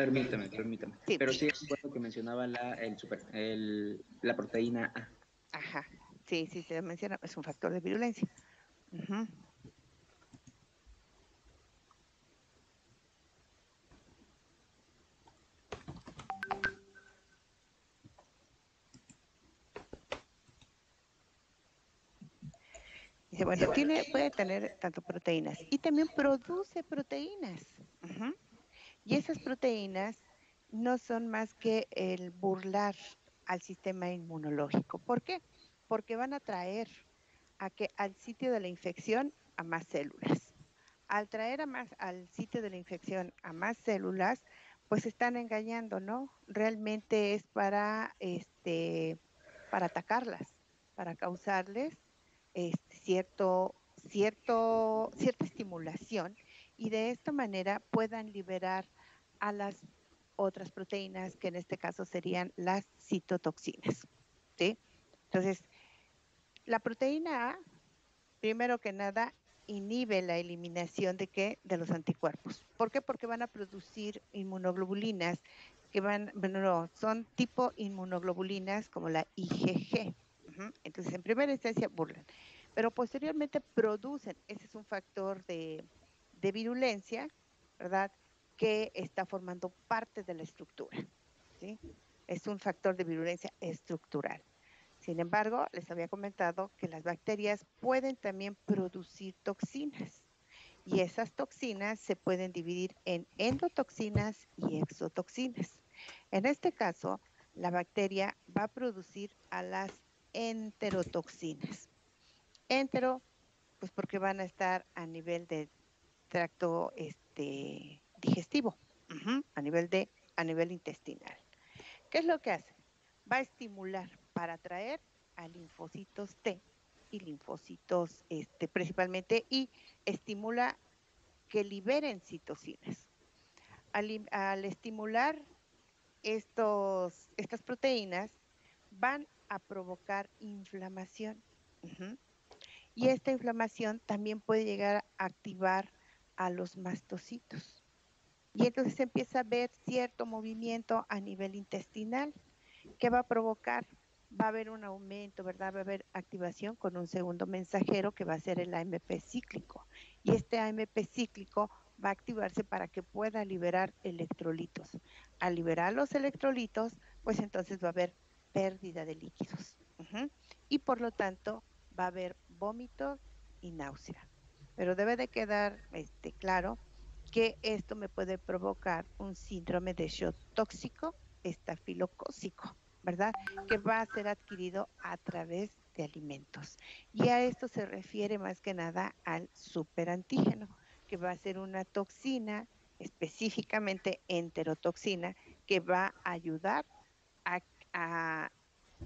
Permítame. Sí. Pero sí recuerdo que mencionaba la proteína A. Ajá. Sí, se menciona, es un factor de virulencia. Ujú. Dice, bueno, puede tener tanto proteínas y también produce proteínas. Ujú. Y esas proteínas no son más que el burlar al sistema inmunológico. ¿Por qué? Porque van a traer al sitio de la infección a más células. Al traer al sitio de la infección a más células, pues están engañando, ¿no? Realmente es para atacarlas, para causarles cierta estimulación y de esta manera puedan liberar a las otras proteínas que en este caso serían las citotoxinas, ¿sí? Entonces, la proteína A, primero que nada, inhibe la eliminación de ¿qué? De los anticuerpos. ¿Por qué? Porque van a producir inmunoglobulinas son tipo inmunoglobulinas como la IgG. Entonces, en primera instancia burlan, pero posteriormente producen, ese es un factor de virulencia, ¿verdad? Que está formando parte de la estructura, ¿sí? Es un factor de virulencia estructural. Sin embargo, les había comentado que las bacterias pueden también producir toxinas y esas toxinas se pueden dividir en endotoxinas y exotoxinas. En este caso, la bacteria va a producir a las enterotoxinas. Entero, pues porque van a estar a nivel de tracto digestivo, a nivel intestinal. ¿Qué es lo que hace? Va a estimular para atraer a linfocitos T y linfocitos principalmente y estimula que liberen citocinas. Al estimular estas proteínas van a provocar inflamación. Y esta inflamación también puede llegar a activar a los mastocitos. Y entonces se empieza a ver cierto movimiento a nivel intestinal. ¿Qué va a provocar? Va a haber un aumento, ¿verdad? Va a haber activación con un segundo mensajero que va a ser el AMP cíclico. Y este AMP cíclico va a activarse para que pueda liberar electrolitos. Al liberar los electrolitos, pues entonces va a haber pérdida de líquidos. Y por lo tanto, va a haber vómito y náusea. Pero debe de quedar claro que esto me puede provocar un síndrome de shock tóxico estafilocócico, ¿verdad? Que va a ser adquirido a través de alimentos. Y a esto se refiere más que nada al superantígeno, que va a ser una toxina, específicamente enterotoxina, que va a ayudar a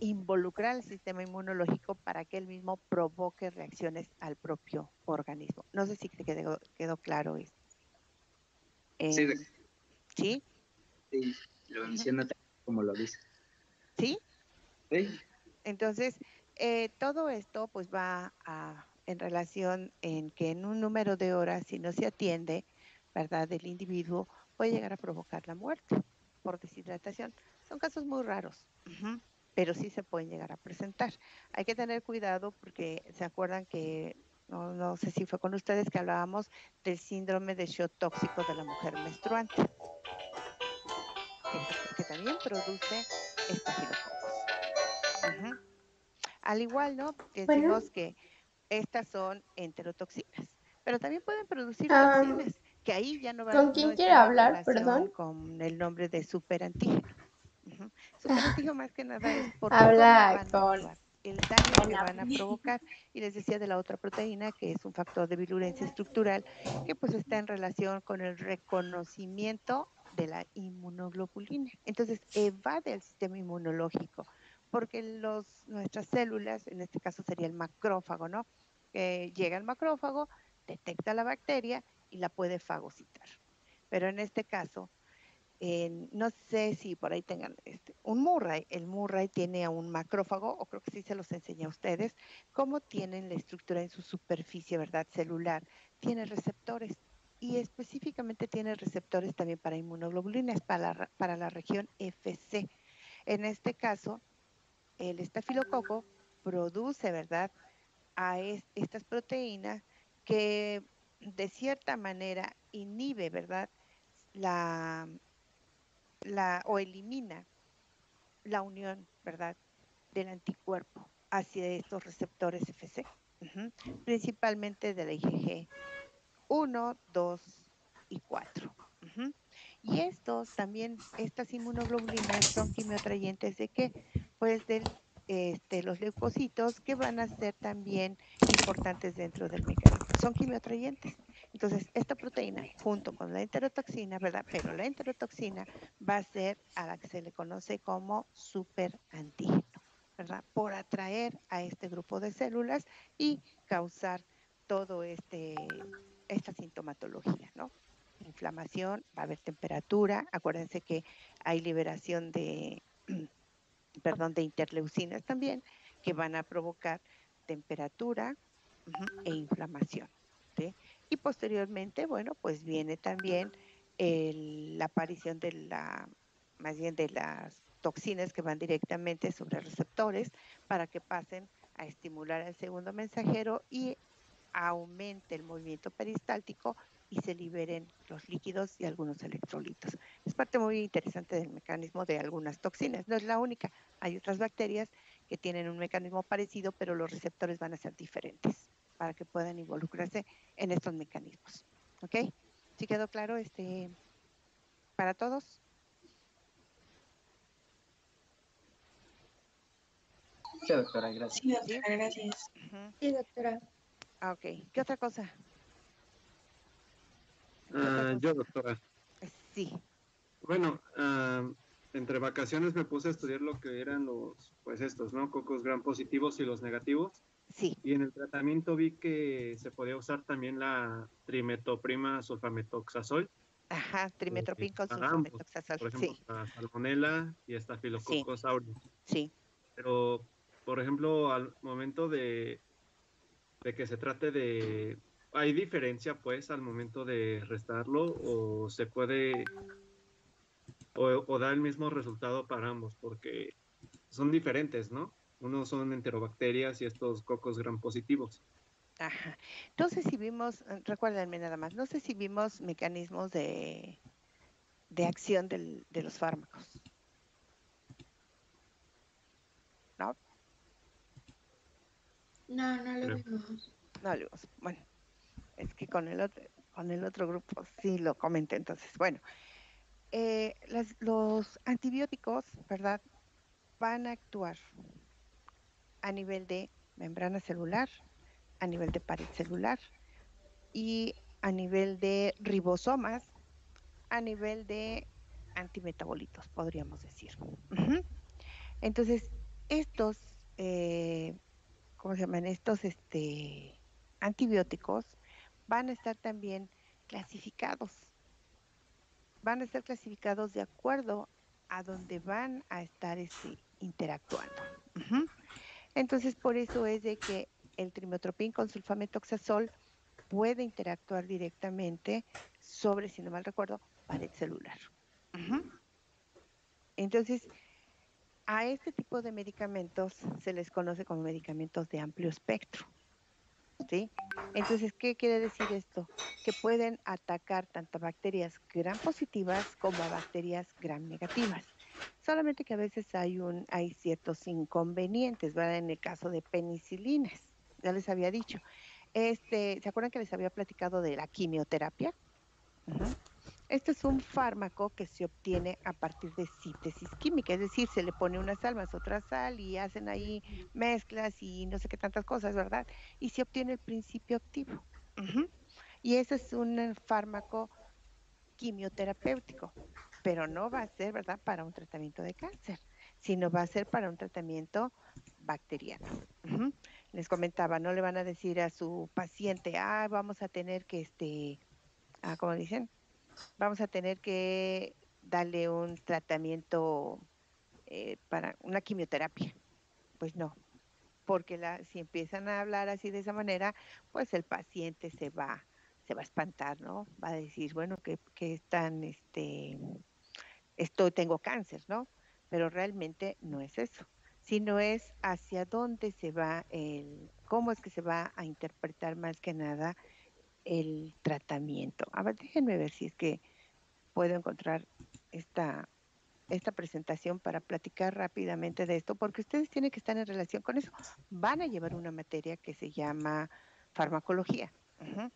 involucrar al sistema inmunológico para que él mismo provoque reacciones al propio organismo. No sé si quedó claro esto. Sí, ¿Sí? sí, lo menciona como lo dice. ¿Sí? Sí. Entonces, todo esto pues va en relación en que en un número de horas, si no se atiende, ¿verdad? Del individuo puede llegar a provocar la muerte por deshidratación. Son casos muy raros, pero sí se pueden llegar a presentar. Hay que tener cuidado porque se acuerdan que, no sé si fue con ustedes que hablábamos del síndrome de shock tóxico de la mujer menstruante, que también produce estafilococos. Al igual, ¿no? Bueno, Decimos que estas son enterotoxinas, pero también pueden producir am, toxinas, que ahí ya ¿con no quién quiere están en hablar? relación Perdón. con el nombre de superantígeno. Superantígeno más que nada es por cómo Habla van a con actuar, el daño que van a Anapni. provocar. Y les decía de la otra proteína, que es un factor de virulencia estructural, que pues está en relación con el reconocimiento de la inmunoglobulina. Entonces, evade el sistema inmunológico, porque nuestras células, en este caso sería el macrófago, ¿no? Llega al macrófago, detecta la bacteria y la puede fagocitar. Pero en este caso, no sé si por ahí tengan un Murray. El Murray tiene a un macrófago, o creo que sí se los enseñé a ustedes, cómo tienen la estructura en su superficie, ¿verdad? Celular. Tiene receptores. y específicamente tiene receptores también para inmunoglobulinas, para la región FC. En este caso, el estafilococo produce, ¿verdad?, a estas proteínas que de cierta manera inhibe, ¿verdad?, o elimina la unión, ¿verdad?, del anticuerpo hacia estos receptores FC, principalmente de la IgG 1, 2 y 4. Y estas inmunoglobulinas son quimioatrayentes ¿de qué? Pues los leucocitos, que van a ser también importantes dentro del mecanismo. Son quimioatrayentes. Entonces, esta proteína, junto con la enterotoxina, ¿verdad? Pero la enterotoxina va a ser a la que se le conoce como superantígeno, ¿verdad? Por atraer a este grupo de células y causar todo esta sintomatología, ¿no? Inflamación, va a haber temperatura. Acuérdense que hay liberación de, perdón, de interleucinas también, que van a provocar temperatura e inflamación, ¿sí? Y posteriormente, bueno, pues viene también la aparición más bien de las toxinas que van directamente sobre receptores para que pasen a estimular al segundo mensajero y aumente el movimiento peristáltico y se liberen los líquidos y algunos electrolitos. Es parte muy interesante del mecanismo de algunas toxinas. No es la única. Hay otras bacterias que tienen un mecanismo parecido, pero los receptores van a ser diferentes para que puedan involucrarse en estos mecanismos. ¿Ok? ¿Sí quedó claro para todos? Sí, doctora, gracias. Sí, doctora, ¿Sí? gracias. Sí, doctora. Ok. ¿Qué otra cosa? ¿Qué otra cosa? Yo, doctora. Sí. Bueno, entre vacaciones me puse a estudiar lo que eran pues estos, ¿no? Cocos gram positivos y los negativos. Sí. Y en el tratamiento vi que se podía usar también la trimetoprima sulfametoxazol. Ajá, trimetoprim con Para ambos, sulfametoxazol. por ejemplo, Sí. para Salmonella y Sí. Staphylococcus aureus. Sí. Pero, por ejemplo, al momento de que se trate de... ¿Hay diferencia, pues, al momento de restarlo o se puede, o da el mismo resultado para ambos? Porque son diferentes, ¿no? Unos son enterobacterias y estos cocos gram positivos. Ajá. No sé si vimos, recuérdenme nada más, no sé si vimos mecanismos de acción de los fármacos, ¿no? No, no lo Creo. vimos. No lo vimos. Bueno, es que con el otro grupo sí lo comenté. Entonces, bueno, los antibióticos, ¿verdad?, van a actuar a nivel de membrana celular, a nivel de pared celular y a nivel de ribosomas, a nivel de antimetabolitos, podríamos decir. Entonces, estos, ¿cómo se llaman? Estos antibióticos van a estar también clasificados. Van a estar clasificados de acuerdo a donde van a estar interactuando. Entonces, por eso es de que el trimotropin con sulfametoxazol puede interactuar directamente sobre, si no mal recuerdo, pared celular. Entonces, a este tipo de medicamentos se les conoce como medicamentos de amplio espectro, ¿sí? Entonces, ¿qué quiere decir esto? Que pueden atacar tanto a bacterias gram positivas como a bacterias gram negativas. Solamente que a veces hay ciertos inconvenientes, ¿verdad? En el caso de penicilinas, ya les había dicho. ¿Se acuerdan que les había platicado de la quimioterapia? Este es un fármaco que se obtiene a partir de síntesis química, es decir, se le pone unas sal más otra sal y hacen ahí mezclas y no sé qué tantas cosas, ¿verdad? Y se obtiene el principio activo. Y ese es un fármaco quimioterapéutico, pero no va a ser, ¿verdad?, para un tratamiento de cáncer, sino va a ser para un tratamiento bacteriano. Les comentaba, no le van a decir a su paciente, vamos a tener que, ¿cómo dicen? Vamos a tener que darle un tratamiento para una quimioterapia. Pues no, porque si empiezan a hablar así de esa manera, pues el paciente se va se va a espantar, ¿no? Va a decir, bueno, que están, tengo cáncer, ¿no? Pero realmente no es eso, sino es hacia dónde se va cómo es que se va a interpretar más que nada el tratamiento. A ver, déjenme ver si es que puedo encontrar esta presentación para platicar rápidamente de esto, porque ustedes tienen que estar en relación con eso. Van a llevar una materia que se llama farmacología. Ujú.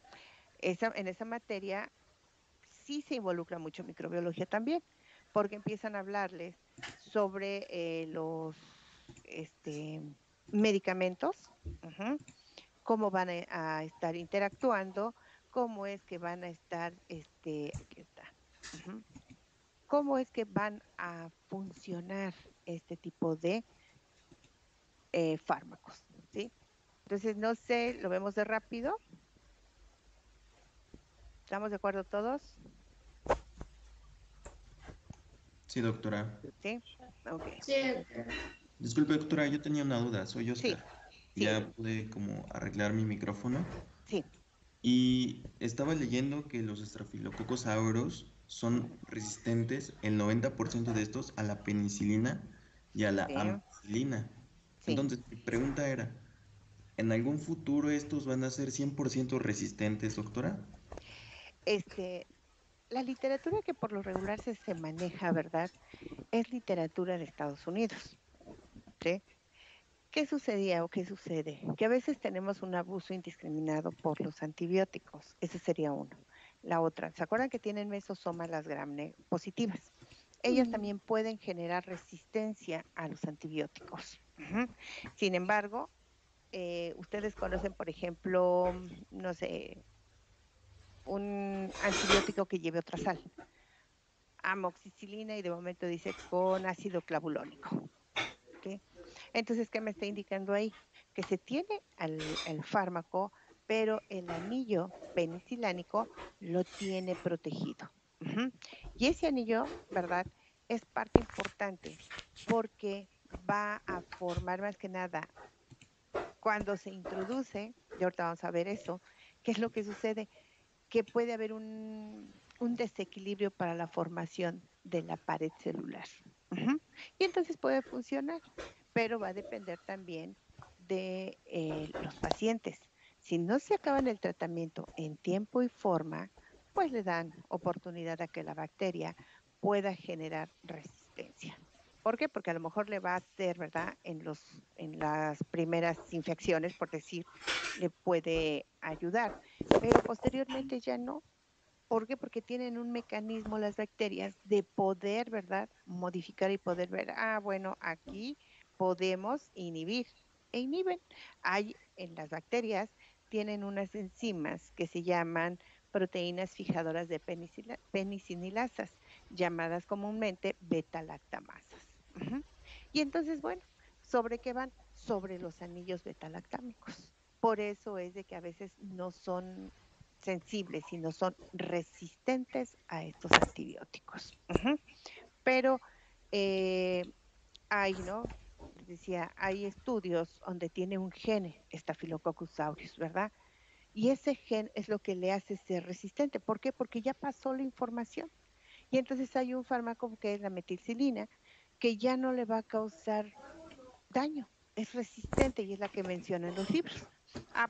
En esa materia sí se involucra mucho microbiología también, porque empiezan a hablarles sobre los medicamentos, ujú, cómo van a estar interactuando, cómo es que van a estar, aquí está, ujú, cómo es que van a funcionar este tipo de fármacos, ¿sí? Entonces, no sé, lo vemos de rápido. ¿Estamos de acuerdo todos? Sí, doctora. ¿Sí? Ok. Sí, doctora. Disculpe, doctora, yo tenía una duda. Soy Sí, Oscar. sí, Ya pude como arreglar mi micrófono sí. y estaba leyendo que los estrafilococos aureus son resistentes, el 90% de estos, a la penicilina y a la Sí, ampicilina. sí. Entonces, mi pregunta era, ¿en algún futuro estos van a ser 100% resistentes, doctora? Este, la literatura que por lo regular se maneja, ¿verdad? Es literatura de Estados Unidos, ¿sí? ¿Qué sucedía o qué sucede? Que a veces tenemos un abuso indiscriminado por los antibióticos. Ese sería uno. La otra, ¿se acuerdan que tienen mesosomas las gram positivas? Ellas también pueden generar resistencia a los antibióticos. Ujú. Sin embargo, ustedes conocen, por ejemplo, no sé, un antibiótico que lleve otra sal, amoxicilina, y de momento dice con ácido clavulónico. ¿Okay? Entonces, ¿qué me está indicando ahí? Que se tiene el fármaco, pero el anillo penicilánico lo tiene protegido. Ujú. Y ese anillo, ¿verdad? Es parte importante porque va a formar más que nada cuando se introduce, y ahorita vamos a ver eso, ¿qué es lo que sucede? Que puede haber un desequilibrio para la formación de la pared celular. Ujú. Y entonces puede funcionar, pero va a depender también de los pacientes. Si no se acaban el tratamiento en tiempo y forma, pues le dan oportunidad a que la bacteria pueda generar resistencia. ¿Por qué? Porque a lo mejor le va a hacer, ¿verdad? En las primeras infecciones, por decir, le puede ayudar, pero posteriormente ya no. ¿Por qué? Porque tienen un mecanismo las bacterias de poder, ¿verdad? Modificar y poder ver, bueno, aquí podemos inhibir e inhiben. Hay en las bacterias, tienen unas enzimas que se llaman proteínas fijadoras de penicilinasas, llamadas comúnmente beta-lactamasas. Ujú. Y entonces, bueno, ¿sobre qué van? Sobre los anillos beta-lactámicos. Por eso es de que a veces no son sensibles, sino son resistentes a estos antibióticos. Ujú. Pero eh, hay, ¿no? Les decía, hay estudios donde tiene un gene, Staphylococcus aureus, ¿verdad? Y ese gen es lo que le hace ser resistente. ¿Por qué? Porque ya pasó la información. Y entonces hay un fármaco que es la metilcilina, que ya no le va a causar daño. Es resistente y es la que menciona en los libros.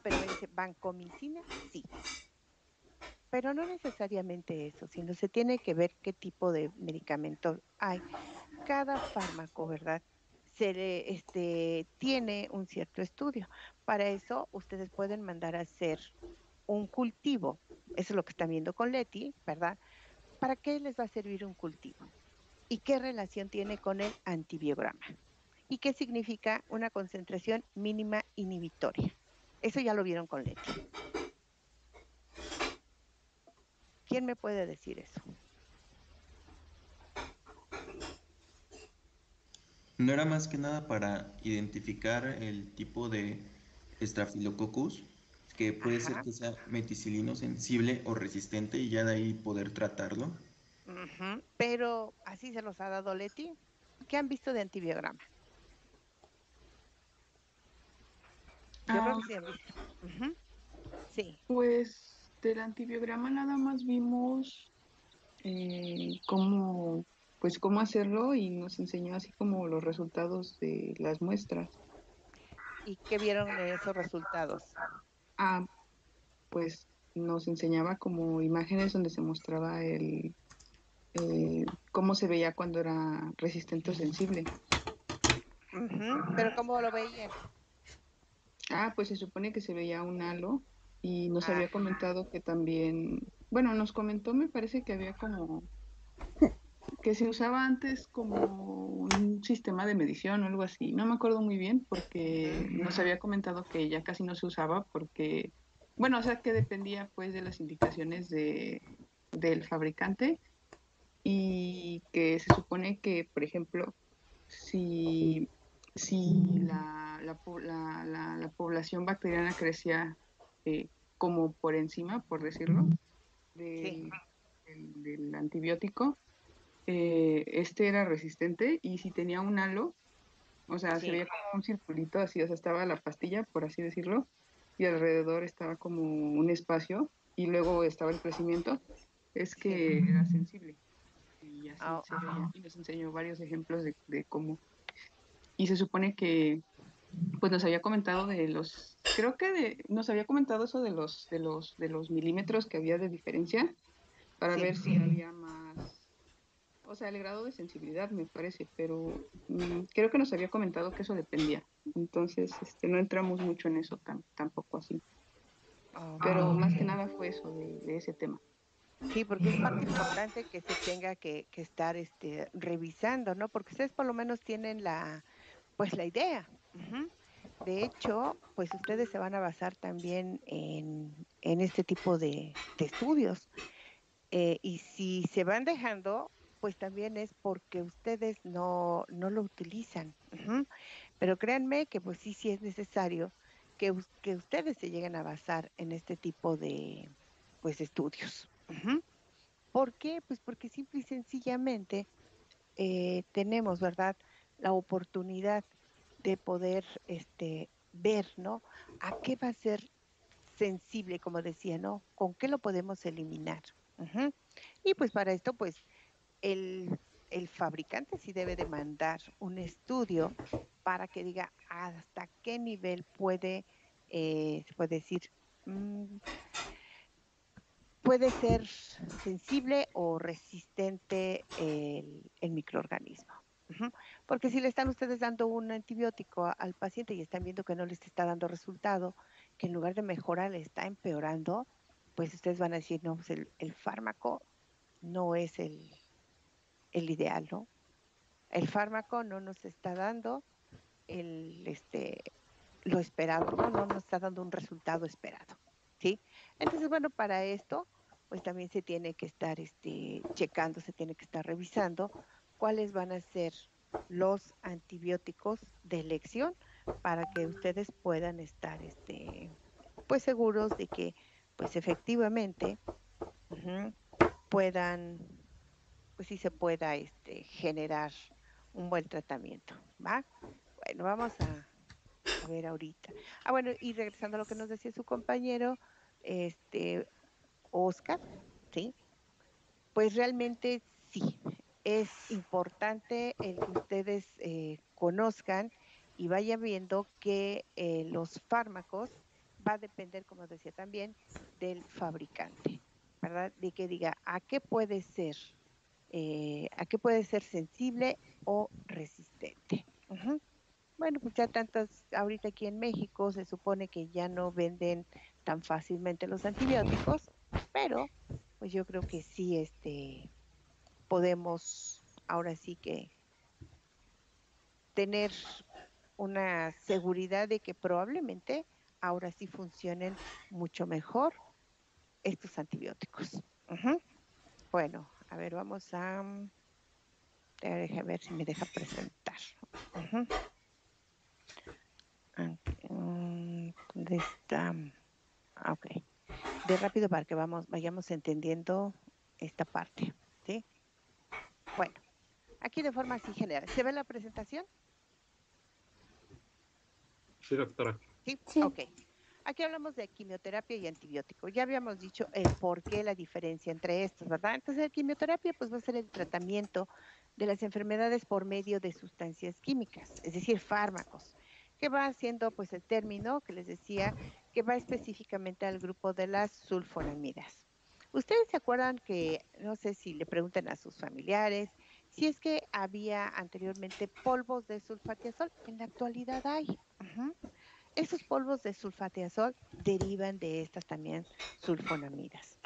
Pero me dice, vancomicina, sí, pero no necesariamente eso, sino se tiene que ver qué tipo de medicamento hay. Cada fármaco, ¿verdad? Tiene un cierto estudio. Para eso, ustedes pueden mandar a hacer un cultivo. Eso es lo que están viendo con Leti, ¿verdad? ¿Para qué les va a servir un cultivo? ¿Y qué relación tiene con el antibiograma? ¿Y qué significa una concentración mínima inhibitoria? Eso ya lo vieron con Leti. ¿Quién me puede decir eso? ¿No era más que nada para identificar el tipo de Staphylococcus, que puede ser Ajá. que sea meticilino sensible o resistente y ya de ahí poder tratarlo? Ujú. Pero así se los ha dado Leti. ¿Qué han visto de antibiograma? Yo creo Ah, que sí han visto. Ujú. Sí. pues del antibiograma nada más vimos cómo, pues cómo hacerlo y nos enseñó así como los resultados de las muestras. ¿Y qué vieron en esos resultados? Ah, pues nos enseñaba como imágenes donde se mostraba cómo se veía cuando era resistente o sensible. Pero ¿cómo lo veían? Ah, pues se supone que se veía un halo y nos había Ajá. comentado que también, bueno, nos comentó, me parece que había como, que se usaba antes como un sistema de medición o algo así. No me acuerdo muy bien porque nos había comentado que ya casi no se usaba porque, bueno, o sea, que dependía pues de las indicaciones del fabricante y que se supone que, por ejemplo, si la población bacteriana crecía como por encima, por decirlo, Sí. del antibiótico, este era resistente y si tenía un halo, o sea, se Sí. veía como un circulito así, o sea, estaba la pastilla, por así decirlo, y alrededor estaba como un espacio y luego estaba el crecimiento, es que Sí. era sensible. Y así Ah, se veía. Y nos enseñó varios ejemplos de cómo. Y se supone que pues nos había comentado creo que nos había comentado eso de los milímetros que había de diferencia para sí. ver si había más, o sea, el grado de sensibilidad me parece, pero creo que nos había comentado que eso dependía. Entonces, no entramos mucho en eso tampoco así. Pero Ok. más que nada fue eso de ese tema. Sí, porque es parte importante que se tenga que estar revisando, ¿no? Porque ustedes por lo menos tienen pues la idea. Ujú. De hecho, pues ustedes se van a basar también en este tipo de estudios. Y si se van dejando, pues también es porque ustedes no lo utilizan. Ujú. Pero créanme que pues sí es necesario que ustedes se lleguen a basar en este tipo de pues estudios. Ujú. ¿Por qué? Pues porque simple y sencillamente tenemos, ¿verdad? La oportunidad de poder ver, ¿no? ¿A qué va a ser sensible, como decía, ¿no? ¿Con qué lo podemos eliminar? Ujú. Y pues para esto, pues el, el fabricante sí debe de mandar un estudio para que diga hasta qué nivel se puede decir, mm, puede ser sensible o resistente el microorganismo. Ujú. Porque si le están ustedes dando un antibiótico al paciente y están viendo que no les está dando resultado, que en lugar de mejorar le está empeorando, pues ustedes van a decir, no, pues el fármaco no es el ideal, ¿no? El fármaco no nos está dando el, lo esperado, ¿no? No nos está dando un resultado esperado, ¿sí? Entonces, bueno, para esto, pues también se tiene que estar checando, se tiene que estar revisando cuáles van a ser los antibióticos de elección para que ustedes puedan estar, pues seguros de que, pues efectivamente, uh-huh, puedan, pues sí se pueda, generar un buen tratamiento, ¿va? Bueno, vamos a ver ahorita. Ah, bueno, y regresando a lo que nos decía su compañero, este, Oscar, ¿sí? Pues realmente sí, es importante el que ustedes conozcan y vayan viendo que los fármacos va a depender, como decía también, del fabricante, ¿verdad? De que diga a qué puede ser sensible o resistente. Ujú. Bueno, pues ya tantas, ahorita aquí en México se supone que ya no venden tan fácilmente los antibióticos, pero pues yo creo que sí, podemos ahora sí que tener una seguridad de que probablemente ahora sí funcionen mucho mejor estos antibióticos. Ujú. Bueno, a ver, vamos a, déjame ver si me deja presentar. Ujú. ¿Dónde está? Ok. De rápido para que vayamos entendiendo esta parte, ¿sí? Bueno, aquí de forma así general. ¿Se ve la presentación? Sí, doctora. Sí, Sí. ok. Aquí hablamos de quimioterapia y antibiótico. Ya habíamos dicho el por qué, la diferencia entre estos, ¿verdad? Entonces, la quimioterapia pues va a ser el tratamiento de las enfermedades por medio de sustancias químicas, es decir, fármacos, que va haciendo pues el término que les decía que va específicamente al grupo de las sulfonamidas. Ustedes se acuerdan que, no sé si le preguntan a sus familiares, si es que había anteriormente polvos de sulfatiazol, en la actualidad hay. Esos polvos de sulfatiazol derivan de estas también sulfonamidas.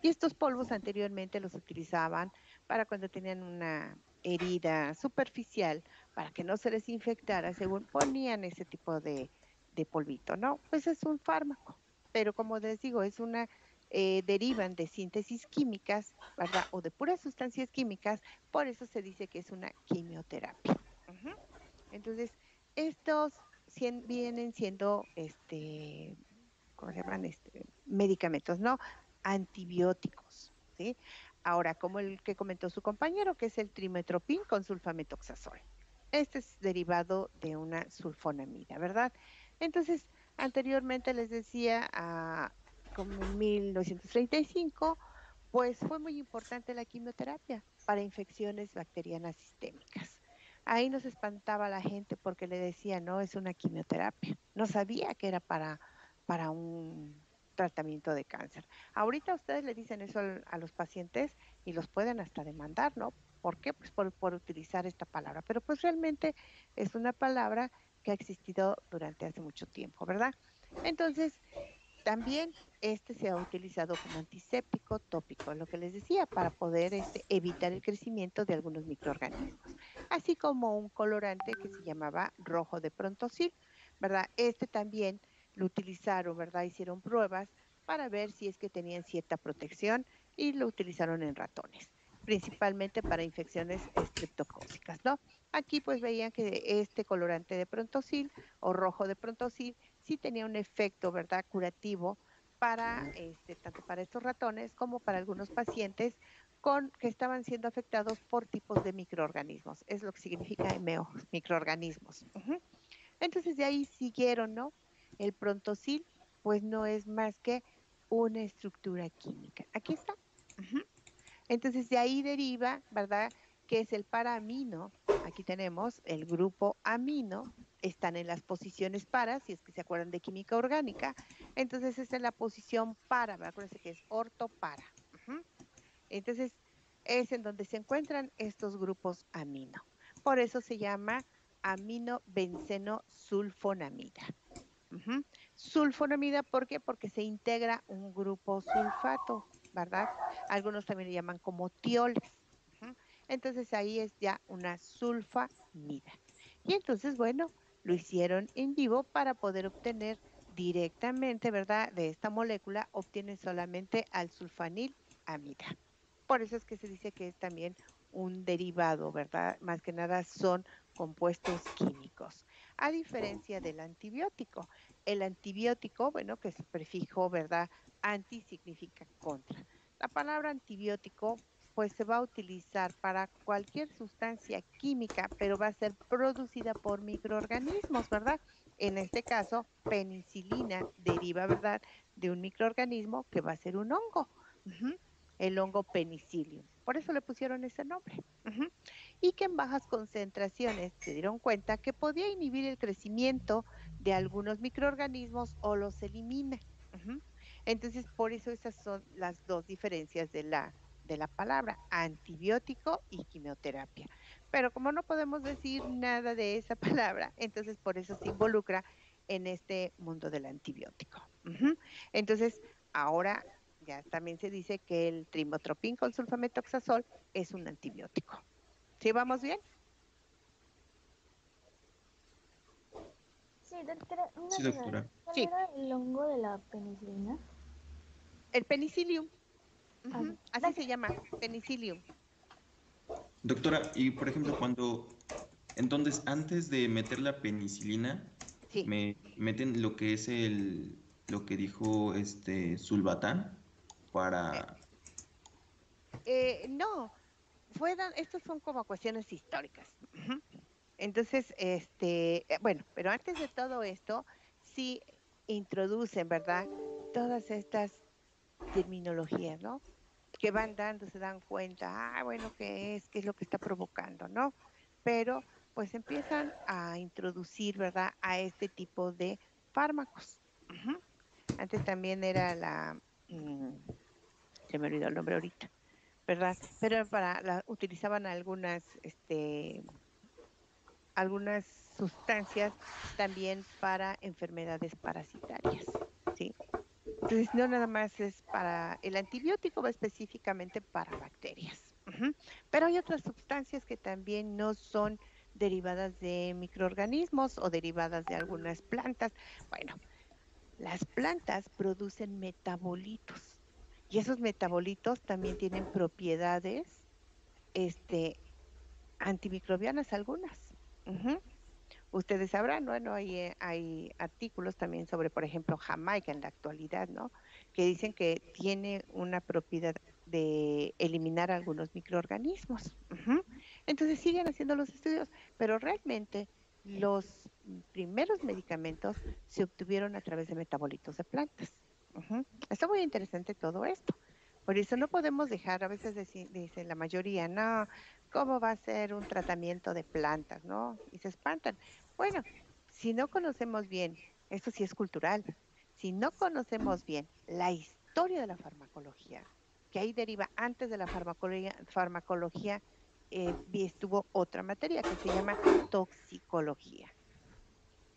Y estos polvos anteriormente los utilizaban para cuando tenían una herida superficial, para que no se les infectara, según ponían ese tipo de polvito, ¿no? Pues es un fármaco, pero como les digo, es una, derivan de síntesis químicas, ¿verdad? O de puras sustancias químicas, por eso se dice que es una quimioterapia. Entonces, estos vienen siendo, ¿cómo se llaman? Medicamentos, ¿no? Antibióticos, ¿sí? Ahora, como el que comentó su compañero, que es el trimetoprim con sulfametoxazol. Este es derivado de una sulfonamida, ¿verdad? Entonces, anteriormente les decía, como en 1935, pues fue muy importante la quimioterapia para infecciones bacterianas sistémicas. Ahí nos espantaba la gente porque le decía, no, es una quimioterapia. No sabía que era para un tratamiento de cáncer. Ahorita ustedes le dicen eso a los pacientes y los pueden hasta demandar, ¿no? ¿Por qué? Pues por utilizar esta palabra. Pero pues realmente es una palabra que ha existido durante hace mucho tiempo, ¿verdad? Entonces, también este se ha utilizado como antiséptico tópico, lo que les decía, para poder evitar el crecimiento de algunos microorganismos, así como un colorante que se llamaba rojo de Prontosil, ¿verdad? Este también lo utilizaron, ¿verdad? Hicieron pruebas para ver si es que tenían cierta protección y lo utilizaron en ratones, principalmente para infecciones estreptocócicas, ¿no? Aquí pues veían que este colorante de Prontosil o rojo de Prontosil sí tenía un efecto, ¿verdad?, curativo para tanto para estos ratones como para algunos pacientes que estaban siendo afectados por tipos de microorganismos. Es lo que significa microorganismos. Entonces de ahí siguieron, ¿no? El Prontosil, pues no es más que una estructura química. Aquí está. Entonces de ahí deriva, ¿verdad?, que es el paraamino. Aquí tenemos el grupo amino, están en las posiciones para, si es que se acuerdan de química orgánica. Entonces esta es la posición para, ¿verdad? Acuérdense que es ortopara. Entonces es en donde se encuentran estos grupos amino. Por eso se llama aminobenceno sulfonamida. Sulfonamida, ¿por qué? Porque se integra un grupo sulfato, ¿verdad? Algunos también le llaman como tioles. Entonces ahí es ya una sulfamida. Y entonces, bueno, lo hicieron en vivo para poder obtener directamente, ¿verdad? De esta molécula obtienen solamente al sulfanil amida. Por eso es que se dice que es también un derivado, ¿verdad? Más que nada son compuestos químicos. A diferencia del antibiótico. El antibiótico, bueno, que es el prefijo, ¿verdad? Anti significa contra. La palabra antibiótico pues se va a utilizar para cualquier sustancia química, pero va a ser producida por microorganismos, ¿verdad? En este caso, penicilina deriva, ¿verdad?, de un microorganismo que va a ser un hongo, el hongo penicillium. Por eso le pusieron ese nombre. Y que en bajas concentraciones se dieron cuenta que podía inhibir el crecimiento de algunos microorganismos o los elimina. Entonces, por eso esas son las dos diferencias de la palabra, antibiótico y quimioterapia. Pero como no podemos decir nada de esa palabra, entonces por eso se involucra en este mundo del antibiótico. Entonces, ahora ya también se dice que el trimetoprim con sulfametoxazol es un antibiótico. ¿Sí vamos bien? Sí, doctora, una Sí, duda. doctora. ¿Cuál Sí, era el hongo de la penicilina? el penicillium. Ah, Así se gracias. llama, penicillium. Doctora, y por ejemplo, entonces, antes de meter la penicilina, Sí. me meten lo que es lo que dijo Sulbatán para... No, estos son como cuestiones históricas. Entonces, bueno, pero antes de todo esto, sí introducen, ¿verdad? Todas estas terminologías, ¿no? Que van dando, se dan cuenta, bueno, ¿qué es lo que está provocando, ¿no? Pero pues empiezan a introducir, ¿verdad? A este tipo de fármacos. Ujú. Antes también era se me olvidó el nombre ahorita, ¿verdad? Pero utilizaban algunas sustancias también para enfermedades parasitarias, ¿sí? Entonces, no nada más es para el antibiótico, va específicamente para bacterias. Ujú. Pero hay otras sustancias que también no son derivadas de microorganismos o derivadas de algunas plantas. Bueno, las plantas producen metabolitos y esos metabolitos también tienen propiedades este, antimicrobianas algunas. Ujú. Ustedes sabrán, bueno, hay artículos también sobre, por ejemplo, Jamaica en la actualidad, ¿no? Que dicen que tiene una propiedad de eliminar algunos microorganismos. Ujú. Entonces siguen haciendo los estudios, pero realmente los primeros medicamentos se obtuvieron a través de metabolitos de plantas. Ujú. Está muy interesante todo esto. Por eso no podemos dejar, a veces dice la mayoría, no, ¿cómo va a ser un tratamiento de plantas, no? Y se espantan. Bueno, si no conocemos bien, esto sí es cultural, si no conocemos bien la historia de la farmacología, que ahí deriva antes de la farmacología estuvo otra materia que se llama toxicología.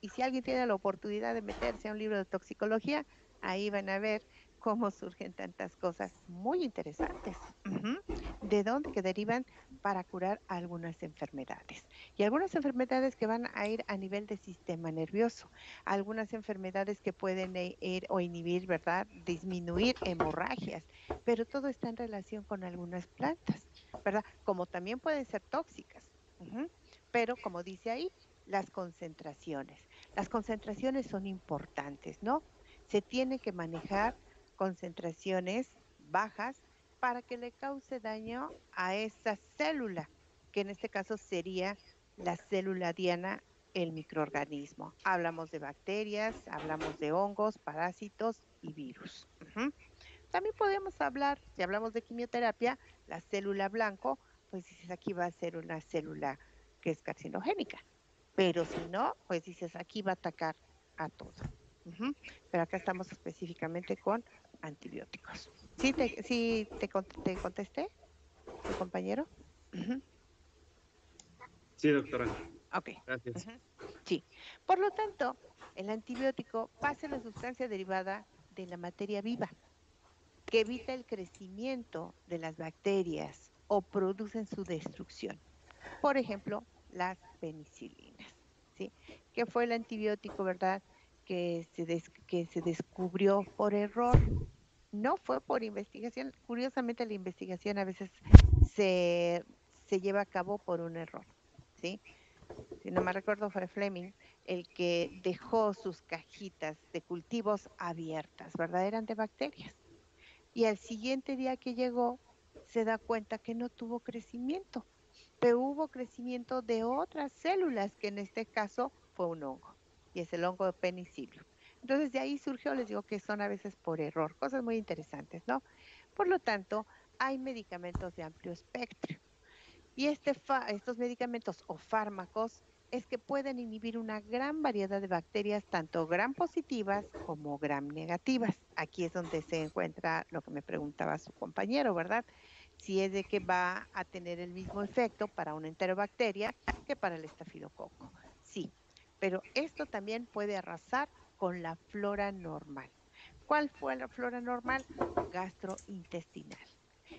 Y si alguien tiene la oportunidad de meterse a un libro de toxicología, ahí van a ver cómo surgen tantas cosas muy interesantes. Ujú. De dónde que derivan para curar algunas enfermedades. Y algunas enfermedades que van a ir a nivel de sistema nervioso. Algunas enfermedades que pueden ir o inhibir, ¿verdad? Disminuir hemorragias. Pero todo está en relación con algunas plantas, ¿verdad? Como también pueden ser tóxicas. Ujú. Pero como dice ahí, las concentraciones. Las concentraciones son importantes, ¿no? Se tiene que manejar concentraciones bajas para que le cause daño a esa célula, que en este caso sería la célula diana, el microorganismo. Hablamos de bacterias, hablamos de hongos, parásitos y virus. Ujú. También podemos hablar, si hablamos de quimioterapia, la célula blanco, pues dices aquí va a ser una célula que es carcinogénica. Pero si no, pues dices aquí va a atacar a todo. Ujú. Pero acá estamos específicamente con antibióticos. ¿Sí te contesté, tu compañero? Ujú. Sí, doctora. Ok. Gracias. Ujú. Sí. Por lo tanto, el antibiótico va a ser la sustancia derivada de la materia viva que evita el crecimiento de las bacterias o producen su destrucción. Por ejemplo, las penicilinas, ¿sí? Que fue el antibiótico, ¿verdad? Que se descubrió por error. No fue por investigación. Curiosamente, la investigación a veces se, se lleva a cabo por un error, ¿sí? Si no me recuerdo, fue Fleming el que dejó sus cajitas de cultivos abiertas, ¿verdad? Eran de bacterias. Y al siguiente día que llegó, se da cuenta que no tuvo crecimiento, pero hubo crecimiento de otras células, que en este caso fue un hongo, y es el hongo de penicillium. Entonces de ahí surgió, les digo que son a veces por error, cosas muy interesantes, ¿no? Por lo tanto, hay medicamentos de amplio espectro. Y estos medicamentos o fármacos es que pueden inhibir una gran variedad de bacterias, tanto gram positivas como gram negativas. Aquí es donde se encuentra lo que me preguntaba su compañero, ¿verdad? Si es de que va a tener el mismo efecto para una enterobacteria que para el estafilococo. Sí, pero esto también puede arrasar con la flora normal. ¿Cuál fue la flora normal? Gastrointestinal.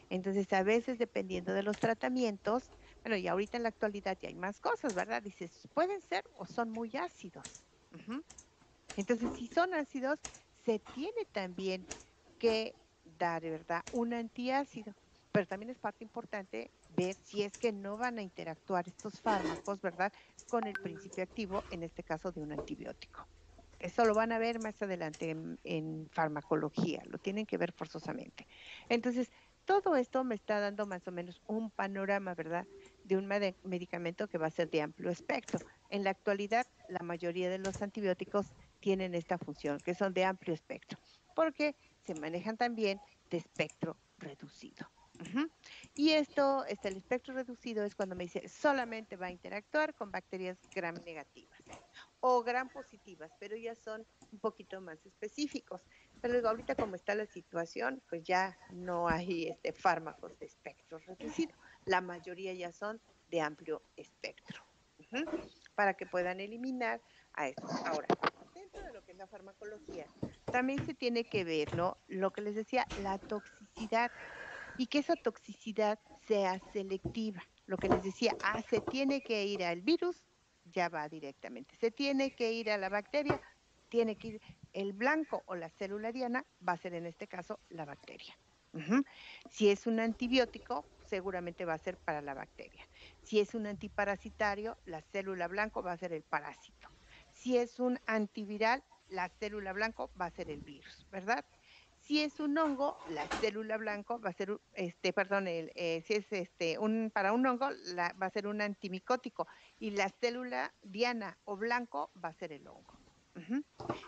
Entonces, a veces, dependiendo de los tratamientos, bueno, y ahorita en la actualidad ya hay más cosas, ¿verdad? Dices, pueden ser o son muy ácidos. Ujú. Entonces, si son ácidos, se tiene también que dar, ¿verdad? Un antiácido. Pero también es parte importante ver si es que no van a interactuar estos fármacos, ¿verdad? Con el principio activo, en este caso de un antibiótico. Eso lo van a ver más adelante en farmacología, lo tienen que ver forzosamente. Entonces, todo esto me está dando más o menos un panorama, ¿verdad? De un medicamento que va a ser de amplio espectro. En la actualidad, la mayoría de los antibióticos tienen esta función, que son de amplio espectro, porque se manejan también de espectro reducido. Y esto, el espectro reducido es cuando me dice solamente va a interactuar con bacterias gram negativas o gram positivas, pero ya son un poquito más específicos. Pero digo, ahorita como está la situación, pues ya no hay fármacos de espectro reducido. La mayoría ya son de amplio espectro, para que puedan eliminar a estos. Ahora, dentro de lo que es la farmacología, también se tiene que ver, ¿no? Lo que les decía, la toxicidad, y que esa toxicidad sea selectiva. Lo que les decía, se tiene que ir al virus, ya va directamente. Se tiene que ir a la bacteria, tiene que ir el blanco o la célula diana, va a ser en este caso la bacteria. Si es un antibiótico, seguramente va a ser para la bacteria. Si es un antiparasitario, la célula blanco va a ser el parásito. Si es un antiviral, la célula blanco va a ser el virus, ¿verdad? Si es un hongo, la célula blanco va a ser, si es para un hongo, va a ser un antimicótico y la célula diana o blanco va a ser el hongo.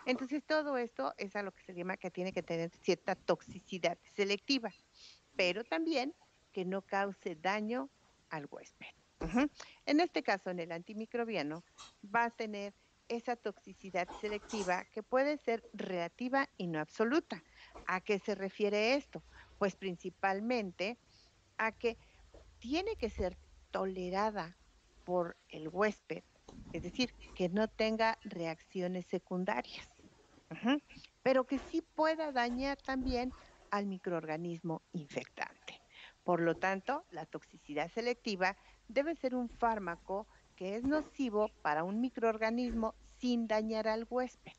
Entonces, todo esto es a lo que se llama que tiene que tener cierta toxicidad selectiva, pero también que no cause daño al huésped. En este caso, en el antimicrobiano, va a tener esa toxicidad selectiva que puede ser relativa y no absoluta. ¿A qué se refiere esto? Pues principalmente a que tiene que ser tolerada por el huésped, es decir, que no tenga reacciones secundarias, pero que sí pueda dañar también al microorganismo infectante. Por lo tanto, la toxicidad selectiva debe ser un fármaco que es nocivo para un microorganismo sin dañar al huésped.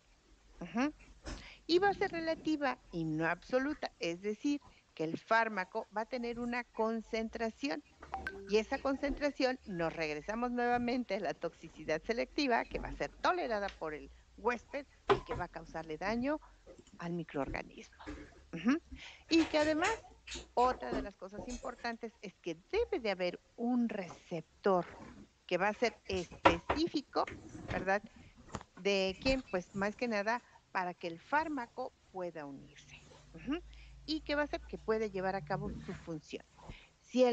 Y va a ser relativa y no absoluta, es decir, que el fármaco va a tener una concentración y esa concentración nos regresamos nuevamente a la toxicidad selectiva que va a ser tolerada por el huésped y que va a causarle daño al microorganismo. Y que además, otra de las cosas importantes es que debe de haber un receptor que va a ser específico, ¿verdad? ¿De quién? Pues más que nada para que el fármaco pueda unirse. Y que va a ser que puede llevar a cabo su función. Si no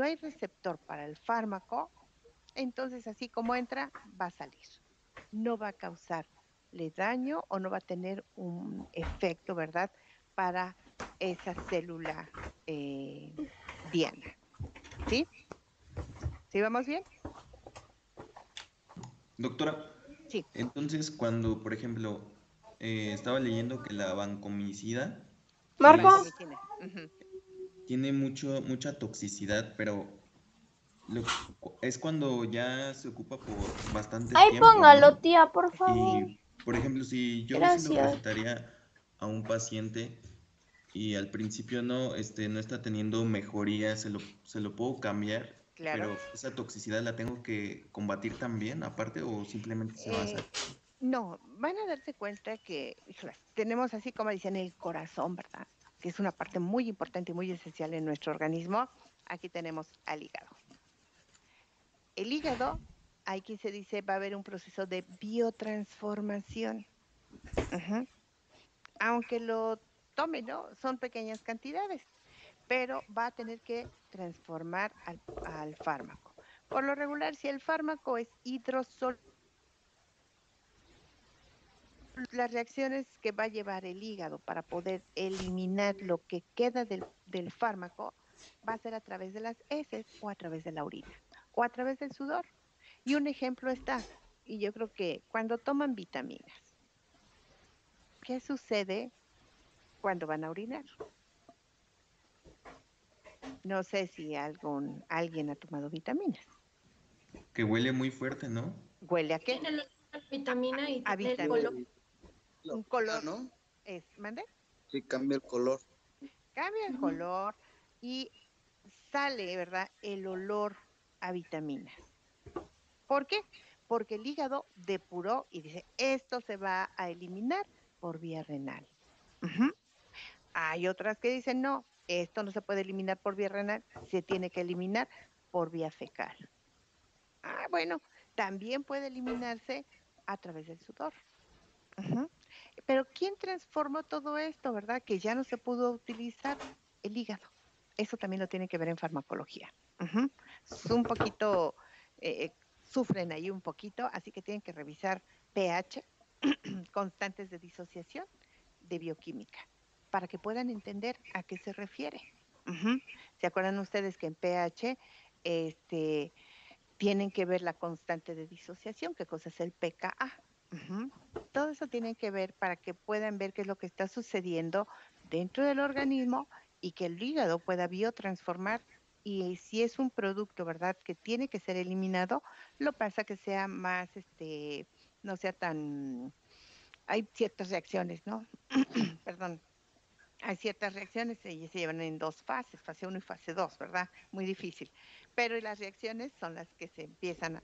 hay receptor para el fármaco, entonces así como entra, va a salir. No va a causarle daño o no va a tener un efecto, ¿verdad? Para esa célula diana. ¿Sí? ¿Sí vamos bien? Doctora, Sí. entonces cuando, por ejemplo, estaba leyendo que la vancomicina Marco. tiene mucha toxicidad, pero es cuando ya se ocupa por bastante Ahí tiempo, póngalo, ¿no? tía, por favor. Y, por ejemplo, si yo se lo Gracias. recetaría a un paciente y al principio no está teniendo mejoría, se lo puedo cambiar, Claro. pero esa toxicidad la tengo que combatir también, aparte, o simplemente se va a hacer. No, van a darse cuenta que, híjolas, tenemos así como dicen el corazón, ¿verdad? Que es una parte muy importante y muy esencial en nuestro organismo. Aquí tenemos al hígado. El hígado, hay quien se dice, va a haber un proceso de biotransformación. Aunque lo tome, ¿no? Son pequeñas cantidades, pero va a tener que transformar al fármaco. Por lo regular, si el fármaco es hidrosoluble, las reacciones que va a llevar el hígado para poder eliminar lo que queda del fármaco va a ser a través de las heces o a través de la orina o a través del sudor. Y un ejemplo está, y yo creo que cuando toman vitaminas, ¿qué sucede cuando van a orinar? No sé si alguien ha tomado vitaminas. Que huele muy fuerte, ¿no? ¿Huele a qué? Tiene la vitamina y A tiene el vitamina. color. Un color, ¿no? ¿mande? Sí, cambia el color. Cambia el color y sale, ¿verdad? El olor a vitaminas. ¿Por qué? Porque el hígado depuró y dice, esto se va a eliminar por vía renal. Hay otras que dicen, no, esto no se puede eliminar por vía renal, se tiene que eliminar por vía fecal. Bueno, también puede eliminarse a través del sudor. Ujú. Pero ¿quién transformó todo esto, verdad? Que ya no se pudo utilizar el hígado. Eso también lo tienen que ver en farmacología. Ujú. Es un poquito, eh, sufren ahí un poquito, así que tienen que revisar pH, constantes de disociación de bioquímica, para que puedan entender a qué se refiere. Ujú. ¿Se acuerdan ustedes que en pH tienen que ver la constante de disociación? ¿Qué cosa es el pKa? Ujú. Todo eso tienen que ver para que puedan ver qué es lo que está sucediendo dentro del organismo y que el hígado pueda biotransformar. Y si es un producto, ¿verdad?, que tiene que ser eliminado, lo pasa que sea más, no sea tan, hay ciertas reacciones, ¿no? Perdón, hay ciertas reacciones y se llevan en dos fases, fase 1 y fase 2, ¿verdad? Muy difícil. Pero las reacciones son las que se empiezan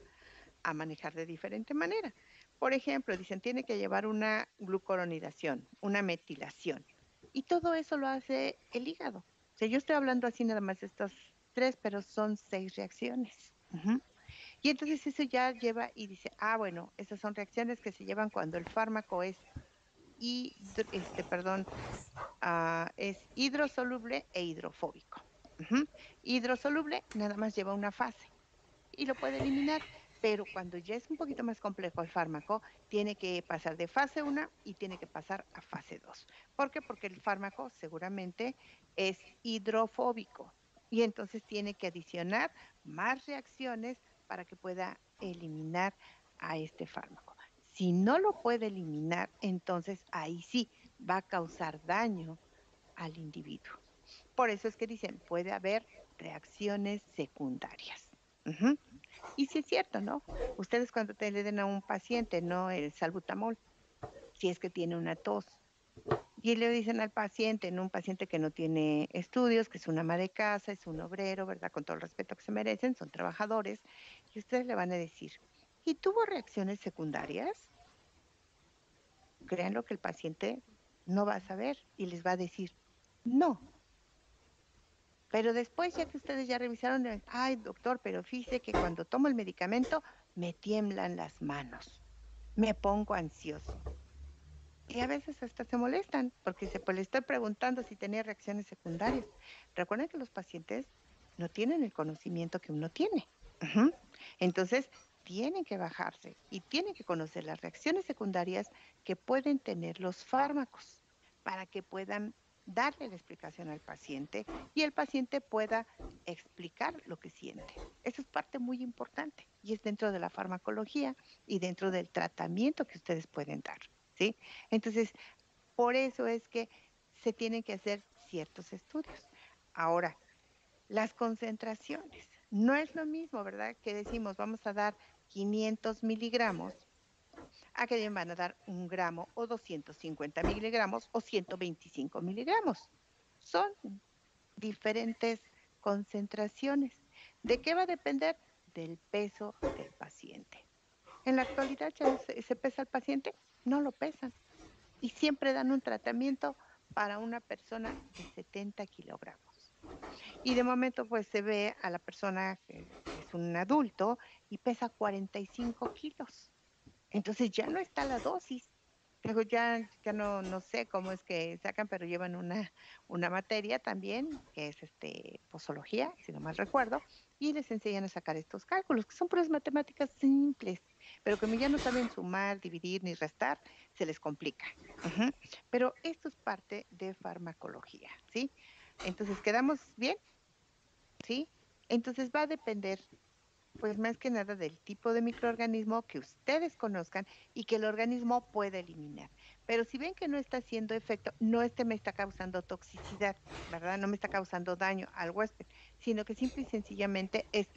a manejar de diferente manera. Por ejemplo, dicen, tiene que llevar una glucoronidación, una metilación. Y todo eso lo hace el hígado. O sea, yo estoy hablando así nada más de estas tres, pero son 6 reacciones. Ujú. Y entonces eso ya lleva y dice, bueno, esas son reacciones que se llevan cuando el fármaco es, es hidrosoluble e hidrofóbico. Ujú. Hidrosoluble nada más lleva una fase y lo puede eliminar, pero cuando ya es un poquito más complejo el fármaco, tiene que pasar de fase 1 y tiene que pasar a fase 2. ¿Por qué? Porque el fármaco seguramente es hidrofóbico y entonces tiene que adicionar más reacciones para que pueda eliminar a este fármaco. Si no lo puede eliminar, entonces ahí sí va a causar daño al individuo. Por eso es que dicen, puede haber reacciones secundarias. Ujú. Y sí es cierto, ¿no? Ustedes cuando le den a un paciente, ¿no?, el salbutamol, si es que tiene una tos, y le dicen al paciente, ¿no?, un paciente que no tiene estudios, que es una ama de casa, es un obrero, ¿verdad?, con todo el respeto que se merecen, son trabajadores, y ustedes le van a decir, ¿y tuvo reacciones secundarias? Créanlo que el paciente no va a saber y les va a decir, no. Pero después, ya que ustedes ya revisaron, ay, doctor, pero fíjese que cuando tomo el medicamento me tiemblan las manos, me pongo ansioso. Y a veces hasta se molestan porque dice, pues le estoy preguntando si tenía reacciones secundarias. Recuerden que los pacientes no tienen el conocimiento que uno tiene. Ujú. Entonces, tienen que bajarse y tienen que conocer las reacciones secundarias que pueden tener los fármacos para que puedan darle la explicación al paciente y el paciente pueda explicar lo que siente. Eso es parte muy importante y es dentro de la farmacología y dentro del tratamiento que ustedes pueden dar, ¿sí? Entonces, por eso es que se tienen que hacer ciertos estudios. Ahora, las concentraciones. No es lo mismo, ¿verdad?, que decimos vamos a dar 500 miligramos a que van a dar 1 gramo o 250 miligramos o 125 miligramos. Son diferentes concentraciones. ¿De qué va a depender? Del peso del paciente. En la actualidad ya se pesa el paciente, no lo pesan. Y siempre dan un tratamiento para una persona de 70 kilogramos. Y de momento pues se ve a la persona que es un adulto y pesa 45 kilos. Entonces ya no está la dosis. Luego ya no sé cómo es que sacan, pero llevan una materia también, que es posología, si no mal recuerdo, y les enseñan a sacar estos cálculos, que son puras matemáticas simples, pero como ya no saben sumar, dividir ni restar, se les complica. Ujú. Pero esto es parte de farmacología, ¿sí? Entonces, ¿quedamos bien? ¿Sí? Entonces va a depender, pues más que nada, del tipo de microorganismo que ustedes conozcan y que el organismo pueda eliminar. Pero si ven que no está haciendo efecto, no me está causando toxicidad, ¿verdad? No me está causando daño al huésped, sino que simple y sencillamente es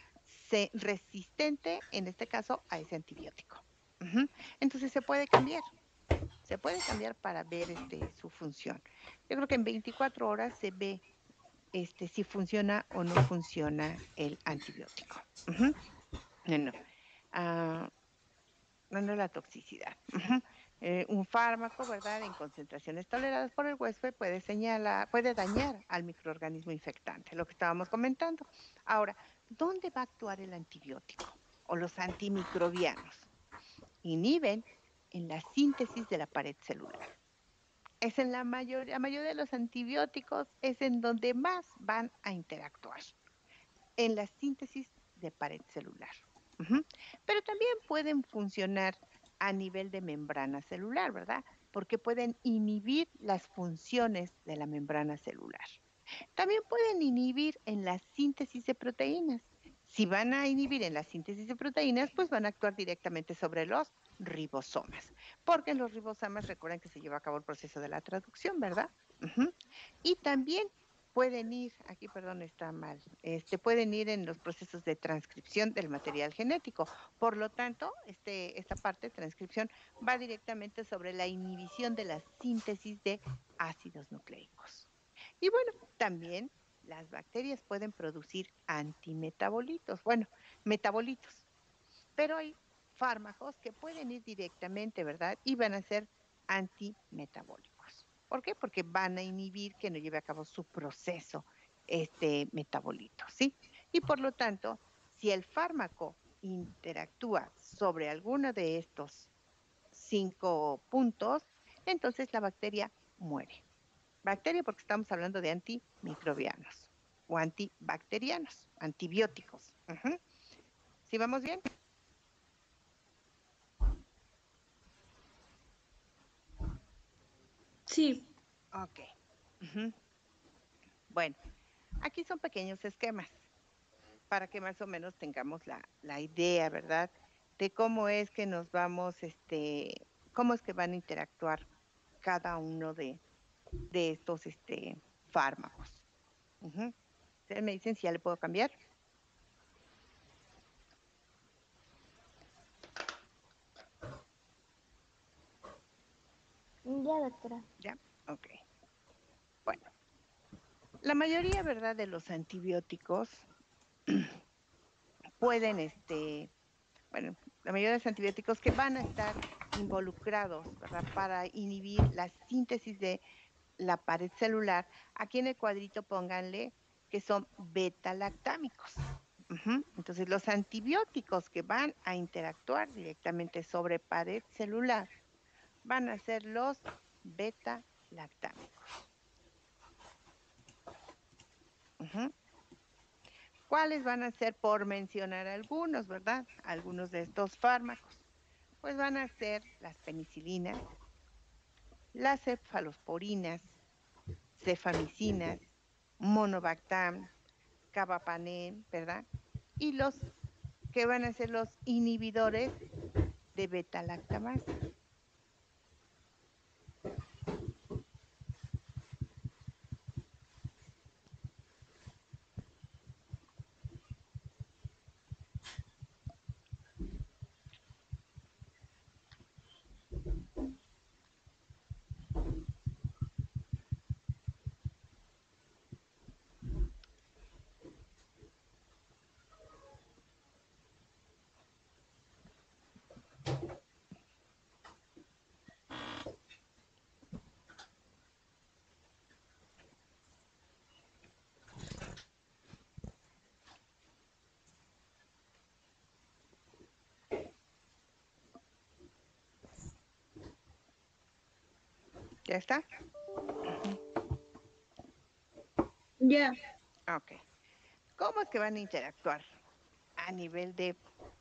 resistente, en este caso, a ese antibiótico. Ujú. Entonces se puede cambiar para ver su función. Yo creo que en 24 horas se ve si funciona o no funciona el antibiótico. Ujú. Bueno, ah, bueno, la toxicidad. Ujú. Un fármaco, ¿verdad?, en concentraciones toleradas por el huésped puede dañar al microorganismo infectante, lo que estábamos comentando. Ahora, ¿dónde va a actuar el antibiótico o los antimicrobianos? Inhiben en la síntesis de la pared celular. Es en la mayoría de los antibióticos es en donde más van a interactuar, en la síntesis de pared celular. Pero también pueden funcionar a nivel de membrana celular, ¿verdad? Porque pueden inhibir las funciones de la membrana celular. También pueden inhibir en la síntesis de proteínas. Si van a inhibir en la síntesis de proteínas, pues van a actuar directamente sobre los ribosomas, porque en los ribosomas recuerden que se lleva a cabo el proceso de la traducción, ¿verdad? Y también pueden ir, aquí perdón, está mal, pueden ir en los procesos de transcripción del material genético. Por lo tanto, esta parte de transcripción va directamente sobre la inhibición de la síntesis de ácidos nucleicos. Y bueno, también las bacterias pueden producir antimetabolitos, bueno, metabolitos, pero hay fármacos que pueden ir directamente, ¿verdad? Y van a ser antimetabólicos. ¿Por qué? Porque van a inhibir que no lleve a cabo su proceso metabolito, ¿sí? Y por lo tanto, si el fármaco interactúa sobre alguno de estos 5 puntos, entonces la bacteria muere. Bacteria porque estamos hablando de antimicrobianos o antibacterianos, antibióticos. ¿Sí vamos bien? Sí. Ok. Bueno, aquí son pequeños esquemas para que más o menos tengamos la idea, ¿verdad? De cómo es que nos vamos, cómo es que van a interactuar cada uno de estos fármacos. ¿Ustedes me dicen si ya le puedo cambiar? Ya, doctora. ¿Ya? Ok. Bueno, la mayoría, ¿verdad?, de los antibióticos pueden, bueno, la mayoría de los antibióticos que van a estar involucrados, ¿verdad?, para inhibir la síntesis de la pared celular, aquí en el cuadrito pónganle que son beta-lactámicos. Entonces, los antibióticos que van a interactuar directamente sobre pared celular van a ser los beta-lactámicos. ¿Cuáles van a ser, por mencionar algunos, verdad? Algunos de estos fármacos. Pues van a ser las penicilinas, las cefalosporinas, cefamicinas, monobactam, carbapenem, ¿verdad? Y los que van a ser los inhibidores de beta-lactamasa. ¿Ya está? Ya. Ok. ¿Cómo es que van a interactuar a nivel de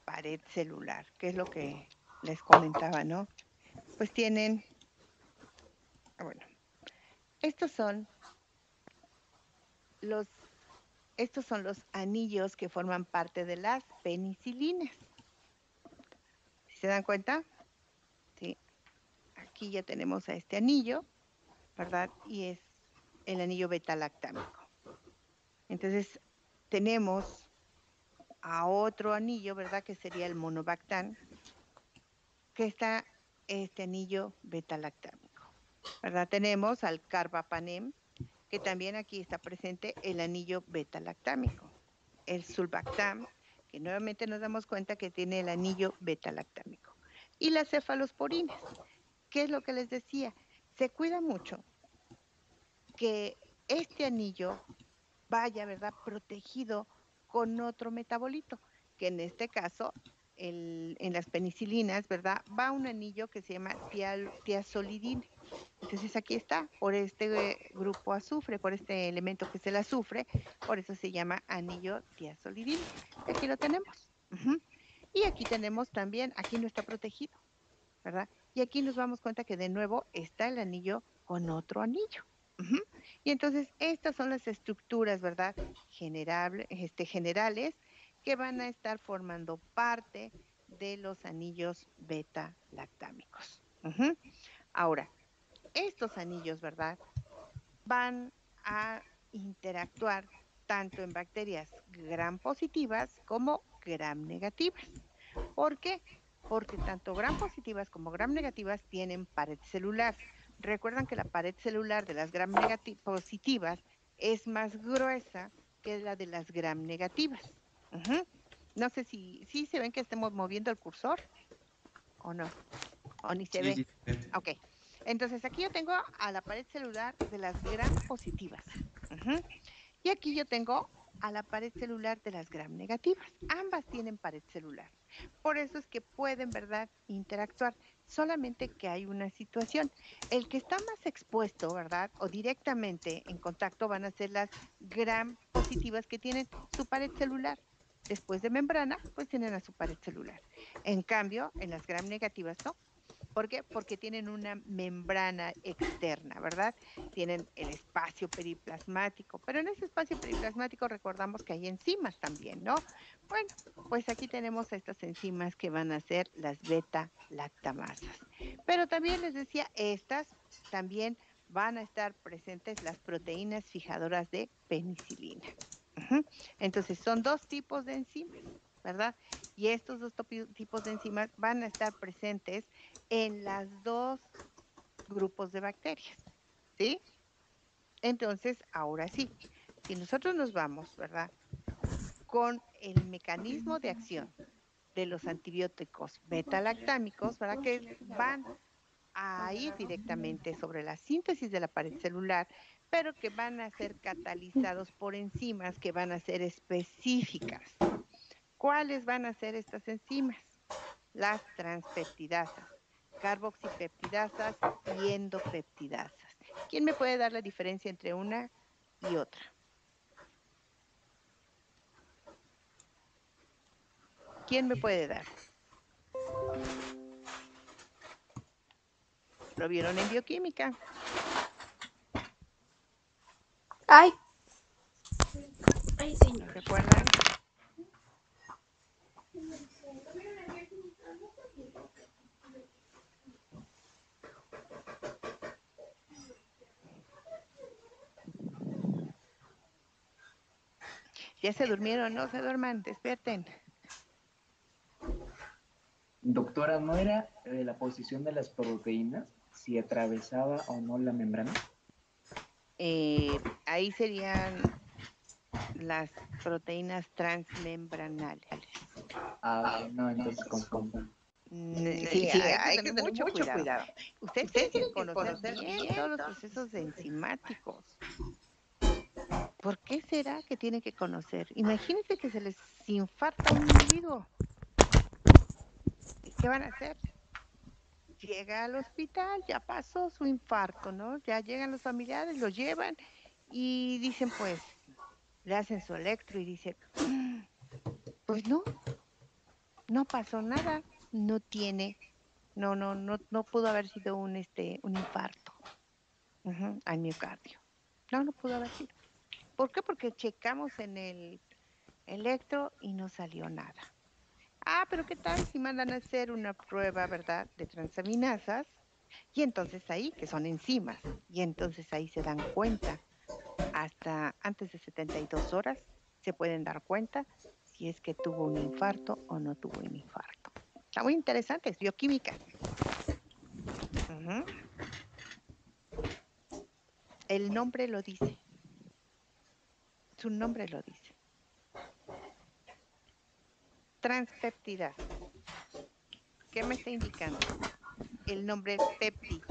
pared celular? ¿Qué es lo que les comentaba, no? Pues tienen, bueno, estos son los anillos que forman parte de las penicilinas. ¿Sí se dan cuenta? Sí. Aquí ya tenemos a este anillo, ¿verdad? Y es el anillo beta-lactámico. Entonces, tenemos a otro anillo, ¿verdad? Que sería el monobactam, que está este anillo beta-lactámico, ¿verdad? Tenemos al carbapenem, que también aquí está presente el anillo beta-lactámico. El sulbactam, que nuevamente nos damos cuenta que tiene el anillo beta-lactámico. Y las cefalosporinas, ¿qué es lo que les decía? Se cuida mucho que este anillo vaya, ¿verdad?, protegido con otro metabolito, que en este caso en las penicilinas, ¿verdad? Va un anillo que se llama tiazolidina. Entonces aquí está, por este grupo azufre, por este elemento que es el azufre, por eso se llama anillo tiazolidina. Aquí lo tenemos. Y aquí tenemos también, aquí no está protegido, ¿verdad? Y aquí nos damos cuenta que de nuevo está el anillo con otro anillo. Y entonces estas son las estructuras, ¿verdad? Generales que van a estar formando parte de los anillos beta-lactámicos. Ahora, estos anillos, ¿verdad? Van a interactuar tanto en bacterias gram positivas como gram negativas. ¿Por qué? Porque tanto gram positivas como gram negativas tienen pared celular. Recuerdan que la pared celular de las gram positivas es más gruesa que la de las gram negativas. No sé si se ven que estemos moviendo el cursor o no, o ni se ve. Sí. Ok, entonces aquí yo tengo a la pared celular de las gram positivas. Y aquí yo tengo a la pared celular de las gram negativas. Ambas tienen pared celular. Por eso es que pueden, ¿verdad?, interactuar. Solamente que hay una situación. El que está más expuesto, ¿verdad?, o directamente en contacto van a ser las gram positivas que tienen su pared celular. Después de membrana, pues tienen a su pared celular. En cambio, en las gram negativas no. ¿Por qué? Porque tienen una membrana externa, ¿verdad? Tienen el espacio periplasmático, pero en ese espacio periplasmático recordamos que hay enzimas también, ¿no? Bueno, pues aquí tenemos estas enzimas que van a ser las beta-lactamasas. Pero también les decía, estas también van a estar presentes las proteínas fijadoras de penicilina. Entonces, son dos tipos de enzimas, ¿verdad? Y estos dos tipos de enzimas van a estar presentes en las dos grupos de bacterias, ¿sí? Entonces, ahora sí, si nosotros nos vamos, ¿verdad?, con el mecanismo de acción de los antibióticos beta-lactámicos, ¿verdad?, que van a ir directamente sobre la síntesis de la pared celular, pero que van a ser catalizados por enzimas que van a ser específicas. ¿Cuáles van a ser estas enzimas? Las transpeptidasas, carboxipeptidasas y endopeptidasas. ¿Quién me puede dar la diferencia entre una y otra? ¿Quién me puede dar? ¿Lo vieron en bioquímica? Ay, ¿No recuerdan? Ya se durmieron, no se duerman, despierten. Doctora, ¿no era la posición de las proteínas si atravesaba o no la membrana? Ahí serían las proteínas transmembranales. No, entonces confundo. Sí, hay que tener mucho cuidado. Ustedes tienen que conocer bien todos los procesos enzimáticos. ¿Por qué será que tienen que conocer? Imagínense que se les infarta a un individuo. ¿Y qué van a hacer? Llega al hospital, ya pasó su infarto, ¿no? Ya llegan los familiares, lo llevan y dicen, pues, le hacen su electro y dice, pues no pasó nada, no tiene, no pudo haber sido un infarto al miocardio. No pudo haber sido. ¿Por qué? Porque checamos en el electro y no salió nada. Pero ¿qué tal si mandan a hacer una prueba, ¿verdad?, de transaminasas? Y entonces ahí, que son enzimas, y entonces ahí se dan cuenta, hasta antes de 72 horas, se pueden dar cuenta si es que tuvo un infarto o no tuvo un infarto. Está muy interesante, es bioquímica. El nombre lo dice. Su nombre lo dice. Transpeptidasa. ¿Qué me está indicando? El nombre pepti.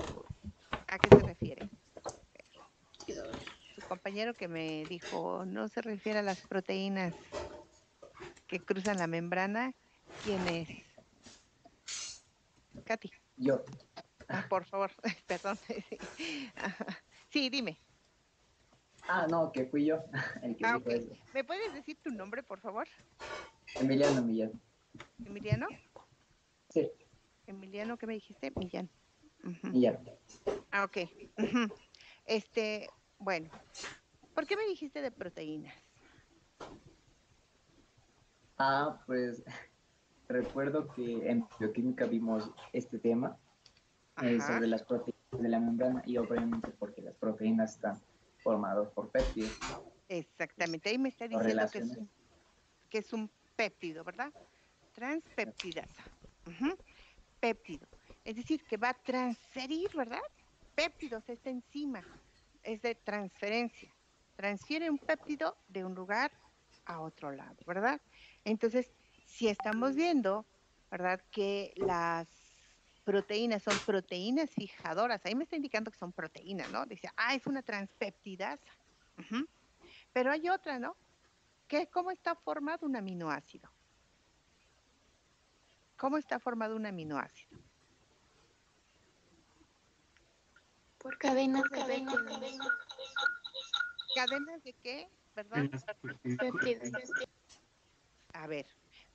¿A qué se refiere? Su compañero que me dijo, no se refiere a las proteínas que cruzan la membrana, ¿Quién es? Katy. Yo. Por favor, perdón. Sí, dime. No, que fui yo el que dijo Ok. eso. ¿Me puedes decir tu nombre, por favor? Emiliano Millán. ¿Emiliano? Sí, Emiliano, ¿qué me dijiste? Millán. Ujú. Millán. Ok. Ujú. Bueno, ¿por qué me dijiste de proteínas? Pues recuerdo que en bioquímica vimos este tema Ajá. sobre las proteínas de la membrana y obviamente porque las proteínas están formadas por péptidos. Exactamente. Ahí me está Lo diciendo relacionas. que es un péptido, ¿verdad? Transpeptidasa. Ujú. Péptido. Es decir, que va a transferir, ¿verdad? Péptidos, esta enzima es de transferencia. Transfiere un péptido de un lugar a otro lado, ¿verdad? Entonces, si estamos viendo, ¿verdad? Que las proteínas son proteínas fijadoras, ahí me está indicando que son proteínas, ¿no? Dice, es una transpeptidasa. Ujú. Pero hay otra, ¿no? ¿Cómo está formado un aminoácido? ¿Cómo está formado un aminoácido? Por cadenas de péptidos. ¿Cadenas de qué? ¿Perdón? Péptidos. A ver,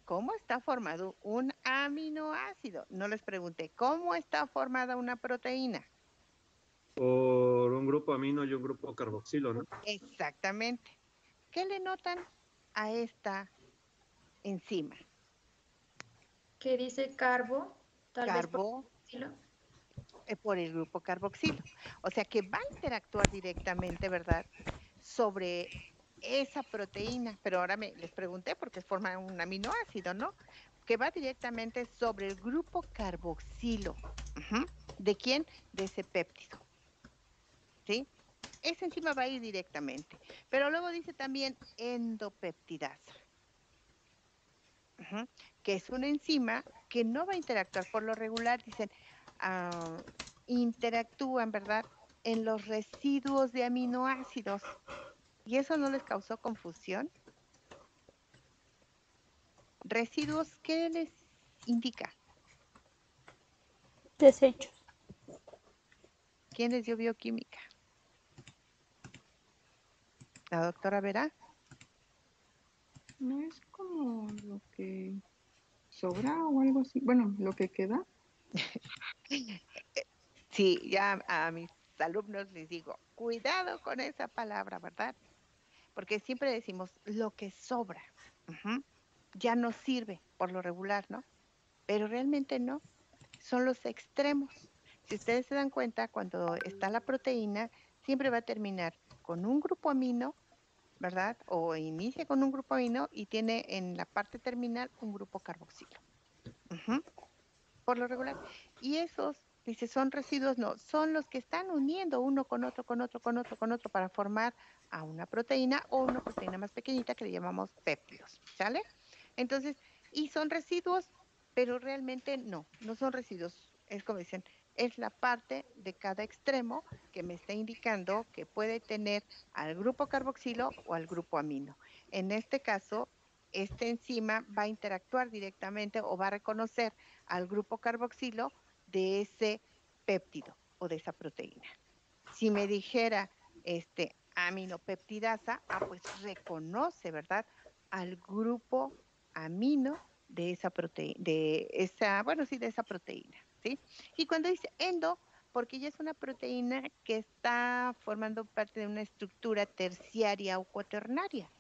¿cómo está formado un aminoácido? No les pregunté, ¿cómo está formada una proteína? Por un grupo amino y un grupo carboxilo, ¿no? Exactamente. ¿Qué le notan a esta enzima? ¿Qué dice carbo? Tal vez por Carbo, estilo. por el grupo carboxilo. O sea que va a interactuar directamente, ¿verdad? Sobre esa proteína. Pero ahora les pregunté porque forma un aminoácido, ¿no? Que va directamente sobre el grupo carboxilo. Ujú. ¿De quién? De ese péptido. ¿Sí? Esa enzima va a ir directamente. Pero luego dice también endopeptidasa. Ujú. Que es una enzima que no va a interactuar. Por lo regular, dicen, interactúan, ¿verdad? En los residuos de aminoácidos. ¿Y eso no les causó confusión? ¿Residuos qué les indica? Desechos. ¿Quién les dio bioquímica? ¿La doctora Vera? No es como lo que sobra o algo así. Bueno, lo que queda. Sí, ya a mis alumnos les digo, cuidado con esa palabra, ¿verdad? Porque siempre decimos lo que sobra. Ujú. Ya no sirve por lo regular, ¿no? Pero realmente no, son los extremos. Si ustedes se dan cuenta, cuando está la proteína, siempre va a terminar con un grupo amino, ¿verdad? O inicia con un grupo amino y tiene en la parte terminal un grupo carboxilo. Ujú. Por lo regular. Y esos, dice, son residuos, no, son los que están uniendo uno con otro, con otro, con otro, con otro para formar a una proteína o una proteína más pequeñita que le llamamos péptidos, ¿sale? Entonces, y son residuos, pero realmente no son residuos. Es como dicen, es la parte de cada extremo que me está indicando que puede tener al grupo carboxilo o al grupo amino. En este caso, esta enzima va a interactuar directamente o va a reconocer al grupo carboxilo de ese péptido o de esa proteína. Si me dijera aminopeptidasa, pues reconoce, ¿verdad? Al grupo amino de esa proteína, de esa proteína, ¿sí? Y cuando dice endo, porque ya es una proteína que está formando parte de una estructura terciaria o cuaternaria.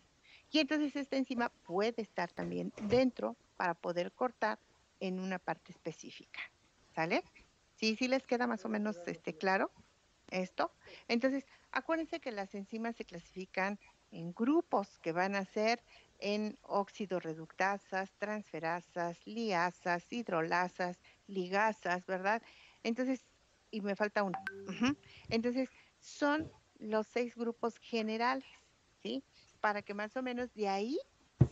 Y entonces esta enzima puede estar también dentro para poder cortar en una parte específica. ¿Sale? Sí les queda más o menos claro esto. Entonces, acuérdense que las enzimas se clasifican en grupos que van a ser en oxidorreductasas, transferasas, liasas, hidrolasas, ligasas, ¿verdad? Entonces, y me falta una. Uh-huh. Entonces, son los 6 grupos generales, ¿sí? Para que más o menos de ahí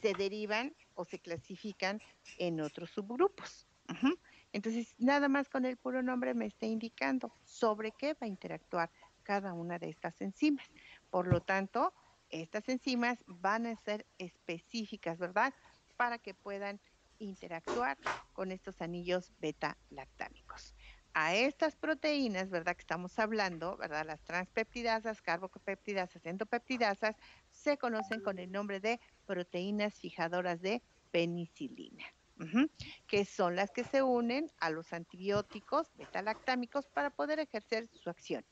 se derivan o se clasifican en otros subgrupos. Uh-huh. Entonces, nada más con el puro nombre me está indicando sobre qué va a interactuar cada una de estas enzimas. Por lo tanto, estas enzimas van a ser específicas, ¿verdad? Para que puedan interactuar con estos anillos beta-lactámicos. A estas proteínas, ¿verdad? Que estamos hablando, ¿verdad? Las transpeptidasas, carbopeptidasas, endopeptidasas, se conocen con el nombre de proteínas fijadoras de penicilina, que son las que se unen a los antibióticos beta-lactámicos para poder ejercer su acción.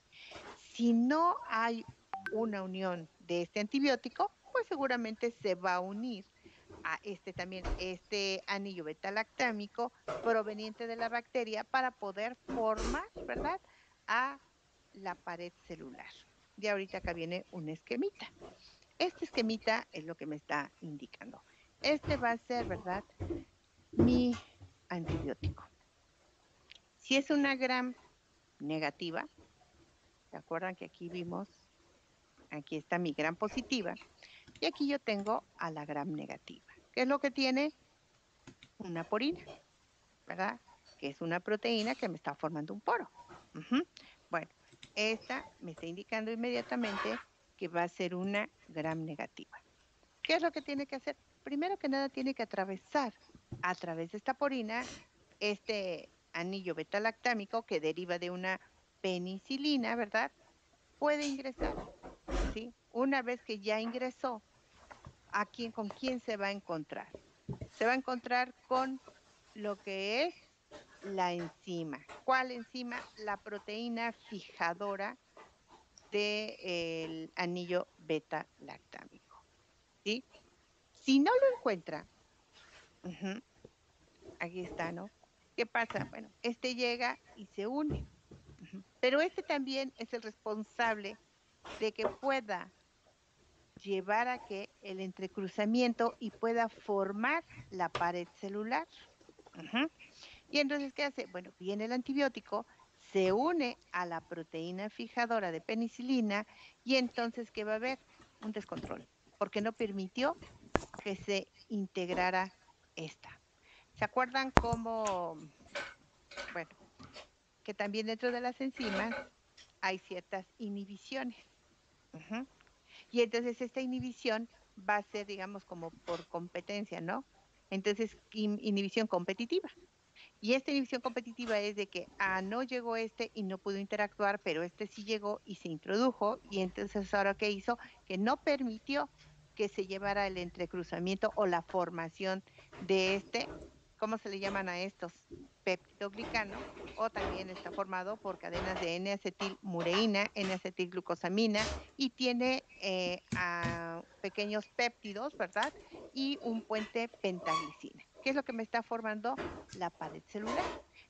Si no hay una unión de este antibiótico, pues seguramente se va a unir a este anillo beta-lactámico proveniente de la bacteria para poder formar, ¿verdad?, a la pared celular. Y ahorita acá viene un esquemita. Este esquemita es lo que me está indicando. Este va a ser, ¿verdad?, mi antibiótico. Si es una gram negativa, ¿se acuerdan que aquí vimos? Aquí está mi gram positiva. Y aquí yo tengo a la gram negativa. ¿Qué es lo que tiene? Una porina, ¿verdad? Que es una proteína que me está formando un poro. Bueno, esta me está indicando inmediatamente que va a ser una gram negativa. ¿Qué es lo que tiene que hacer? Primero que nada tiene que atravesar a través de esta porina este anillo beta-lactámico que deriva de una penicilina, ¿verdad? Puede ingresar, ¿sí? Una vez que ya ingresó, ¿con quién se va a encontrar? Se va a encontrar con lo que es la enzima. ¿Cuál enzima? La proteína fijadora del anillo beta-lactámico, ¿sí? Si no lo encuentra, aquí está, ¿no? ¿Qué pasa? Bueno, este llega y se une, pero este también es el responsable de que pueda llevar a que el entrecruzamiento y pueda formar la pared celular. Y entonces, ¿qué hace? Bueno, viene el antibiótico, se une a la proteína fijadora de penicilina y entonces, ¿qué va a haber? Un descontrol, porque no permitió que se integrara esta. ¿Se acuerdan cómo, bueno, que también dentro de las enzimas hay ciertas inhibiciones? Y entonces esta inhibición va a ser, digamos, como por competencia, ¿no? Entonces, inhibición competitiva. Y esta inhibición competitiva es de que no llegó este y no pudo interactuar, pero este sí llegó y se introdujo. Y entonces ahora ¿qué hizo? Que no permitió que se llevara el entrecruzamiento o la formación de este, ¿cómo se le llaman a estos? Peptidoglicano, o también está formado por cadenas de N-acetilmureína, N-acetilglucosamina, y tiene pequeños péptidos, ¿verdad? Y un puente pentaglicina. ¿Qué es lo que me está formando? La pared celular.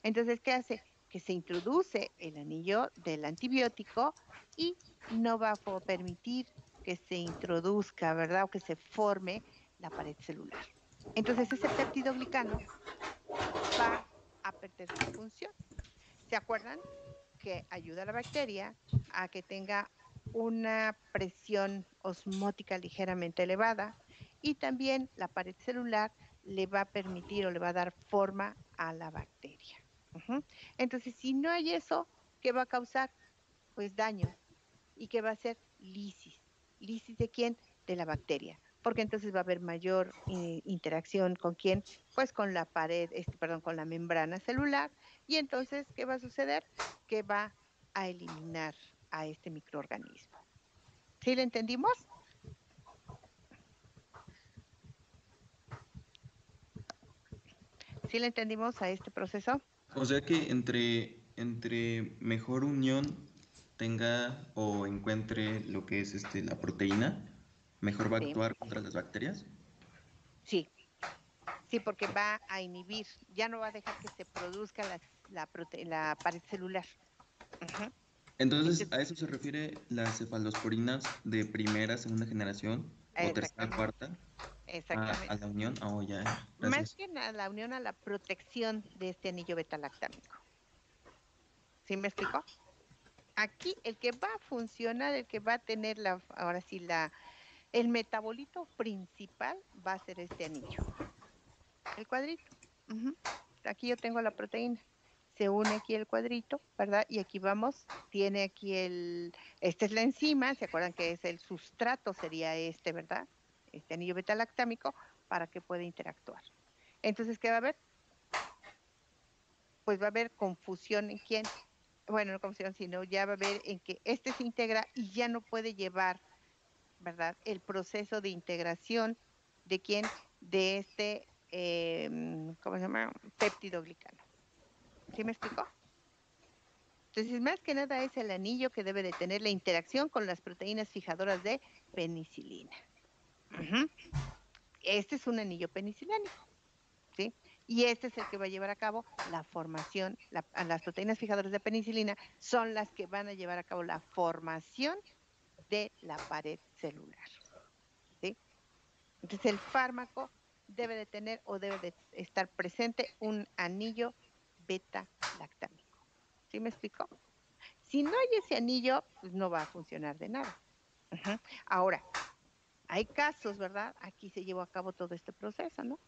Entonces, ¿qué hace? Que se introduce el anillo del antibiótico y no va a permitir que se introduzca, ¿verdad? O que se forme la pared celular. Entonces, ese peptidoglicano va a perder su función. ¿Se acuerdan? Que ayuda a la bacteria a que tenga una presión osmótica ligeramente elevada y también la pared celular le va a permitir o le va a dar forma a la bacteria. Entonces, si no hay eso, ¿qué va a causar? Pues daño. ¿Y qué va a hacer? Lisis. ¿Lisis de quién? De la bacteria. Porque entonces va a haber mayor interacción con quién, pues con la pared, con la membrana celular. Y entonces, ¿qué va a suceder? Que va a eliminar a este microorganismo. ¿Sí lo entendimos? ¿Sí le entendimos a este proceso? O sea que entre mejor unión tenga o encuentre lo que es la proteína, mejor va a Sí. actuar contra las bacterias. Sí. Sí, porque va a inhibir, ya no va a dejar que se produzca la pared celular. Entonces, ¿a eso se refiere las cefalosporinas de primera, segunda generación o tercera, cuarta? Exactamente. A la unión. Oh, ya, Más gracias. que nada, la unión a la protección de este anillo beta-lactámico. ¿Sí me explicó? Aquí el que va a funcionar, el que va a tener ahora sí, el metabolito principal va a ser este anillo. El cuadrito. Aquí yo tengo la proteína. Se une aquí el cuadrito, ¿verdad? Y aquí vamos, tiene aquí esta es la enzima, ¿se acuerdan que es el sustrato? Sería ¿verdad? Este anillo beta-lactámico para que pueda interactuar. Entonces, ¿qué va a haber? Pues va a haber confusión en quién. Bueno, no confusión, sino ya va a haber en que este se integra y ya no puede llevar, ¿verdad?, el proceso de integración de quién, de este, ¿cómo se llama? Péptidoglicano. ¿Sí me explicó? Entonces, más que nada es el anillo que debe de tener la interacción con las proteínas fijadoras de penicilina. Este es un anillo penicilánico, ¿sí? Y este es el que va a llevar a cabo la formación, las proteínas fijadoras de penicilina son las que van a llevar a cabo la formación de la pared celular, ¿sí? Entonces, el fármaco debe de tener o debe de estar presente un anillo beta-lactámico. ¿Sí me explicó? Si no hay ese anillo, pues no va a funcionar de nada. Ahora, hay casos, ¿verdad? Aquí se llevó a cabo todo este proceso, ¿no?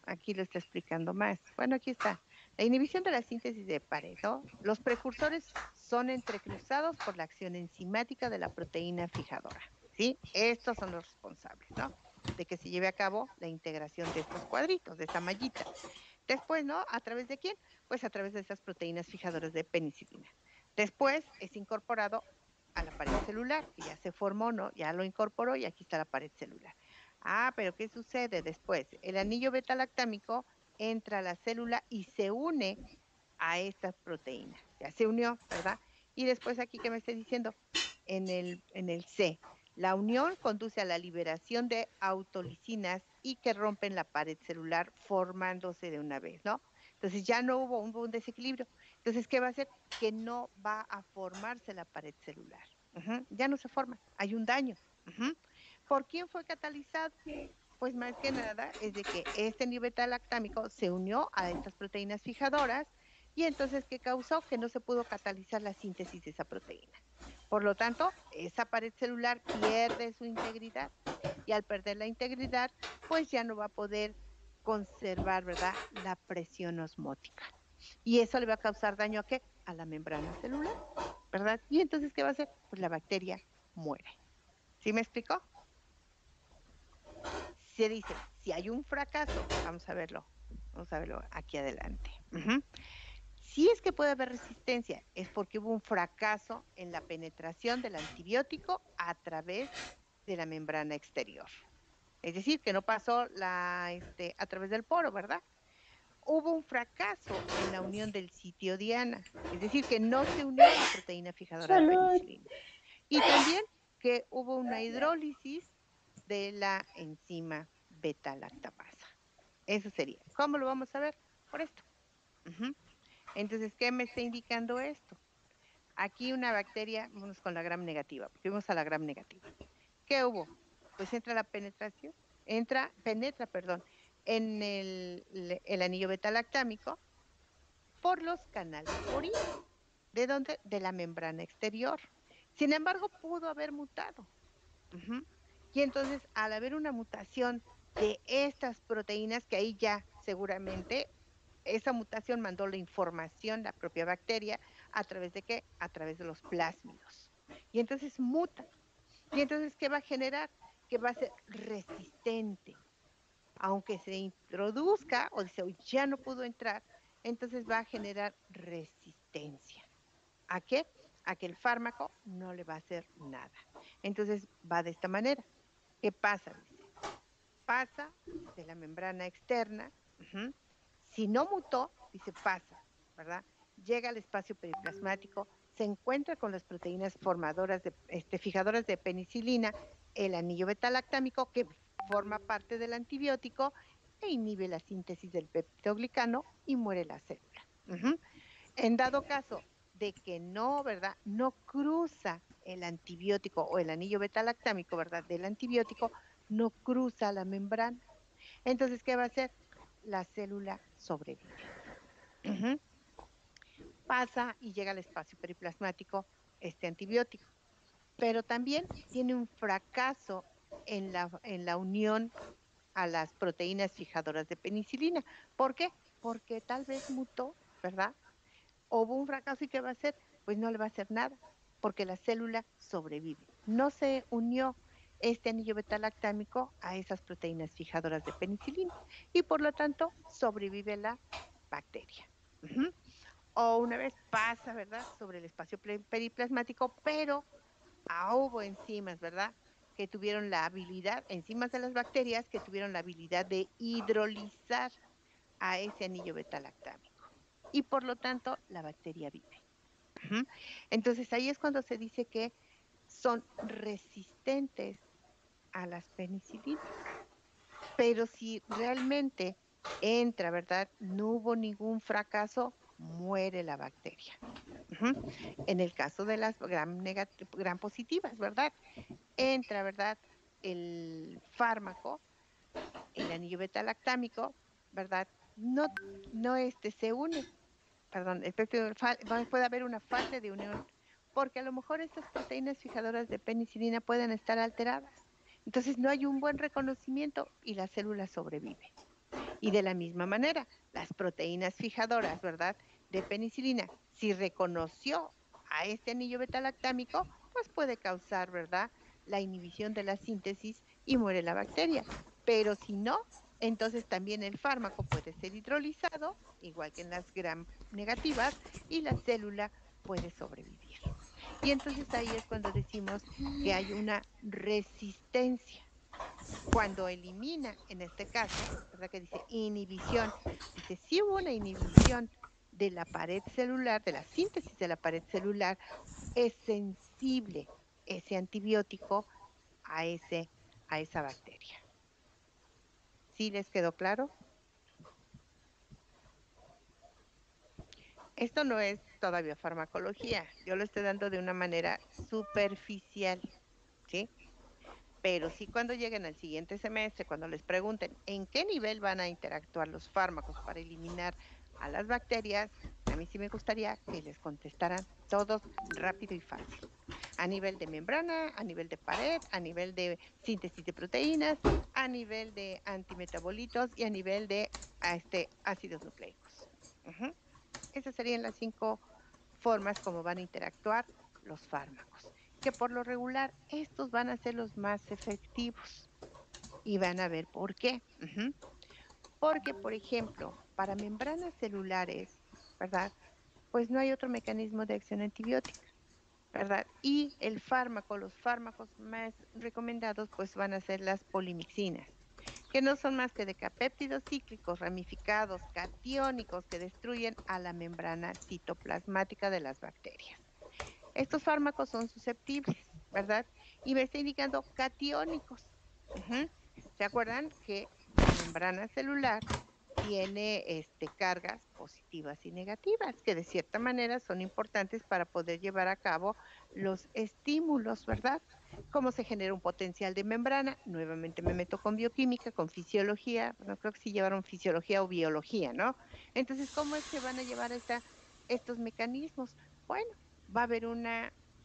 Aquí lo está explicando más. Bueno, aquí está. La inhibición de la síntesis de Pareto. Los precursores son entrecruzados por la acción enzimática de la proteína fijadora, ¿sí? Estos son los responsables, ¿no?, de que se lleve a cabo la integración de estos cuadritos, de esta mallita. Después, ¿no? ¿A través de quién? Pues a través de esas proteínas fijadoras de penicilina. Después es incorporado a la pared celular, que ya se formó, ¿no? Ya lo incorporó y aquí está la pared celular. Ah, pero ¿qué sucede después? El anillo beta-lactámico entra a la célula y se une a estas proteínas. Ya se unió, ¿verdad? Y después aquí, ¿qué me está diciendo? En el C. La unión conduce a la liberación de autolisinas y que rompen la pared celular formándose de una vez, ¿no? Entonces ya no hubo un desequilibrio. Entonces, ¿qué va a hacer? Que no va a formarse la pared celular. Ya no se forma, hay un daño. ¿Por quién fue catalizado? Pues más que nada es de que este anillo beta-lactámico se unió a estas proteínas fijadoras y entonces, ¿qué causó? Que no se pudo catalizar la síntesis de esa proteína. Por lo tanto, esa pared celular pierde su integridad y al perder la integridad, pues ya no va a poder conservar, ¿verdad?, la presión osmótica. Y eso le va a causar daño ¿a qué? A la membrana celular, ¿verdad? Y entonces, ¿qué va a hacer? Pues la bacteria muere. ¿Sí me explicó? Se dice, si hay un fracaso, vamos a verlo aquí adelante. Si es que puede haber resistencia, es porque hubo un fracaso en la penetración del antibiótico a través de la membrana exterior. Es decir, que no pasó a través del poro, ¿verdad? Hubo un fracaso en la unión del sitio diana, es decir, que no se unió a la proteína fijadora de penicilina. Y también que hubo una hidrólisis de la enzima beta-lactamasa. Eso sería. ¿Cómo lo vamos a ver? Por esto. Entonces, ¿qué me está indicando esto? Aquí una bacteria, vamos con la gram negativa, porque vamos a la gram negativa. ¿Qué hubo? Pues entra la penetración, penetra, en el anillo beta-lactámico por los canales porinos. ¿De dónde? De la membrana exterior. Sin embargo, pudo haber mutado. Y entonces, al haber una mutación de estas proteínas, que ahí ya seguramente esa mutación mandó la información, la propia bacteria, ¿a través de qué? A través de los plásmidos. Y entonces muta. Y entonces, ¿qué va a generar? Que va a ser resistente. Aunque se introduzca o dice, ya no pudo entrar, entonces va a generar resistencia. ¿A qué? A que el fármaco no le va a hacer nada. Entonces va de esta manera. ¿Qué pasa? Dice, pasa de la membrana externa. Si no mutó, dice, pasa, ¿verdad? Llega al espacio periplasmático, se encuentra con las proteínas formadoras fijadoras de penicilina, el anillo beta-lactámico, que forma parte del antibiótico e inhibe la síntesis del peptidoglicano y muere la célula. En dado caso de que no, ¿verdad?, no cruza el antibiótico o el anillo beta-lactámico, ¿verdad?, del antibiótico, no cruza la membrana. Entonces, ¿qué va a hacer? La célula sobrevive. Pasa y llega al espacio periplasmático este antibiótico. Pero también tiene un fracaso en la unión a las proteínas fijadoras de penicilina. ¿Por qué? Porque tal vez mutó, ¿verdad? Hubo un fracaso y ¿qué va a hacer? Pues no le va a hacer nada, porque la célula sobrevive. No se unió este anillo beta-lactámico a esas proteínas fijadoras de penicilina y por lo tanto sobrevive la bacteria. O una vez pasa, ¿verdad?, sobre el espacio periplasmático, pero hubo enzimas, ¿verdad?, que tuvieron la habilidad, enzimas de las bacterias que tuvieron la habilidad de hidrolizar a ese anillo beta-lactámico. Y por lo tanto, la bacteria vive. Entonces, ahí es cuando se dice que son resistentes a las penicilinas. Pero si realmente entra, ¿verdad?, no hubo ningún fracaso, muere la bacteria. En el caso de las gram positivas, ¿verdad?, entra, ¿verdad?, el fármaco, el anillo beta-lactámico, ¿verdad?, no se une, perdón, puede haber una falta de unión, porque a lo mejor estas proteínas fijadoras de penicilina pueden estar alteradas. Entonces no hay un buen reconocimiento y la célula sobrevive. Y de la misma manera, las proteínas fijadoras, ¿verdad?, de penicilina, si reconoció a este anillo beta-lactámico, pues puede causar, ¿verdad?, la inhibición de la síntesis y muere la bacteria. Pero si no, entonces también el fármaco puede ser hidrolizado, igual que en las gram negativas, y la célula puede sobrevivir. Y entonces ahí es cuando decimos que hay una resistencia. Cuando elimina, en este caso, ¿verdad?, que dice inhibición, dice sí hubo una inhibición de la pared celular, de la síntesis de la pared celular, es sensible ese antibiótico a esa bacteria. ¿Sí les quedó claro? Esto no es todavía farmacología, yo lo estoy dando de una manera superficial, ¿sí? Pero sí cuando lleguen al siguiente semestre, cuando les pregunten en qué nivel van a interactuar los fármacos para eliminar a las bacterias, a mí sí me gustaría que les contestaran todos rápido y fácil. A nivel de membrana, a nivel de pared, a nivel de síntesis de proteínas, a nivel de antimetabolitos y a nivel de ácidos nucleicos. Esas serían las 5 formas como van a interactuar los fármacos, que por lo regular estos van a ser los más efectivos. Y van a ver por qué. Porque, por ejemplo, para membranas celulares, ¿verdad?, pues no hay otro mecanismo de acción antibiótica, ¿verdad? Y el fármaco, los fármacos más recomendados, pues van a ser las polimixinas, que no son más que decapéptidos cíclicos ramificados catiónicos que destruyen a la membrana citoplasmática de las bacterias. Estos fármacos son susceptibles, ¿verdad? Y me está indicando catiónicos. ¿Se acuerdan que la membrana celular tiene cargas positivas y negativas, que de cierta manera son importantes para poder llevar a cabo los estímulos, ¿verdad? ¿Cómo se genera un potencial de membrana? Nuevamente me meto con bioquímica, con fisiología, no creo que sí llevaron fisiología o biología, ¿no? Entonces, ¿cómo es que van a llevar estos mecanismos? Bueno, va a haber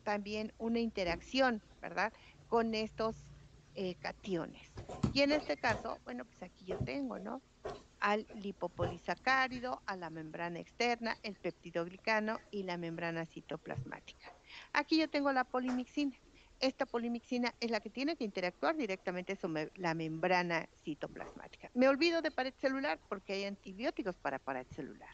también una interacción, ¿verdad?, con estos cationes. Y en este caso, bueno, pues aquí yo tengo, ¿no?, al lipopolisacárido, a la membrana externa, el peptidoglicano y la membrana citoplasmática. Aquí yo tengo la polimixina. Esta polimixina es la que tiene que interactuar directamente sobre la membrana citoplasmática. Me olvido de pared celular porque hay antibióticos para pared celular.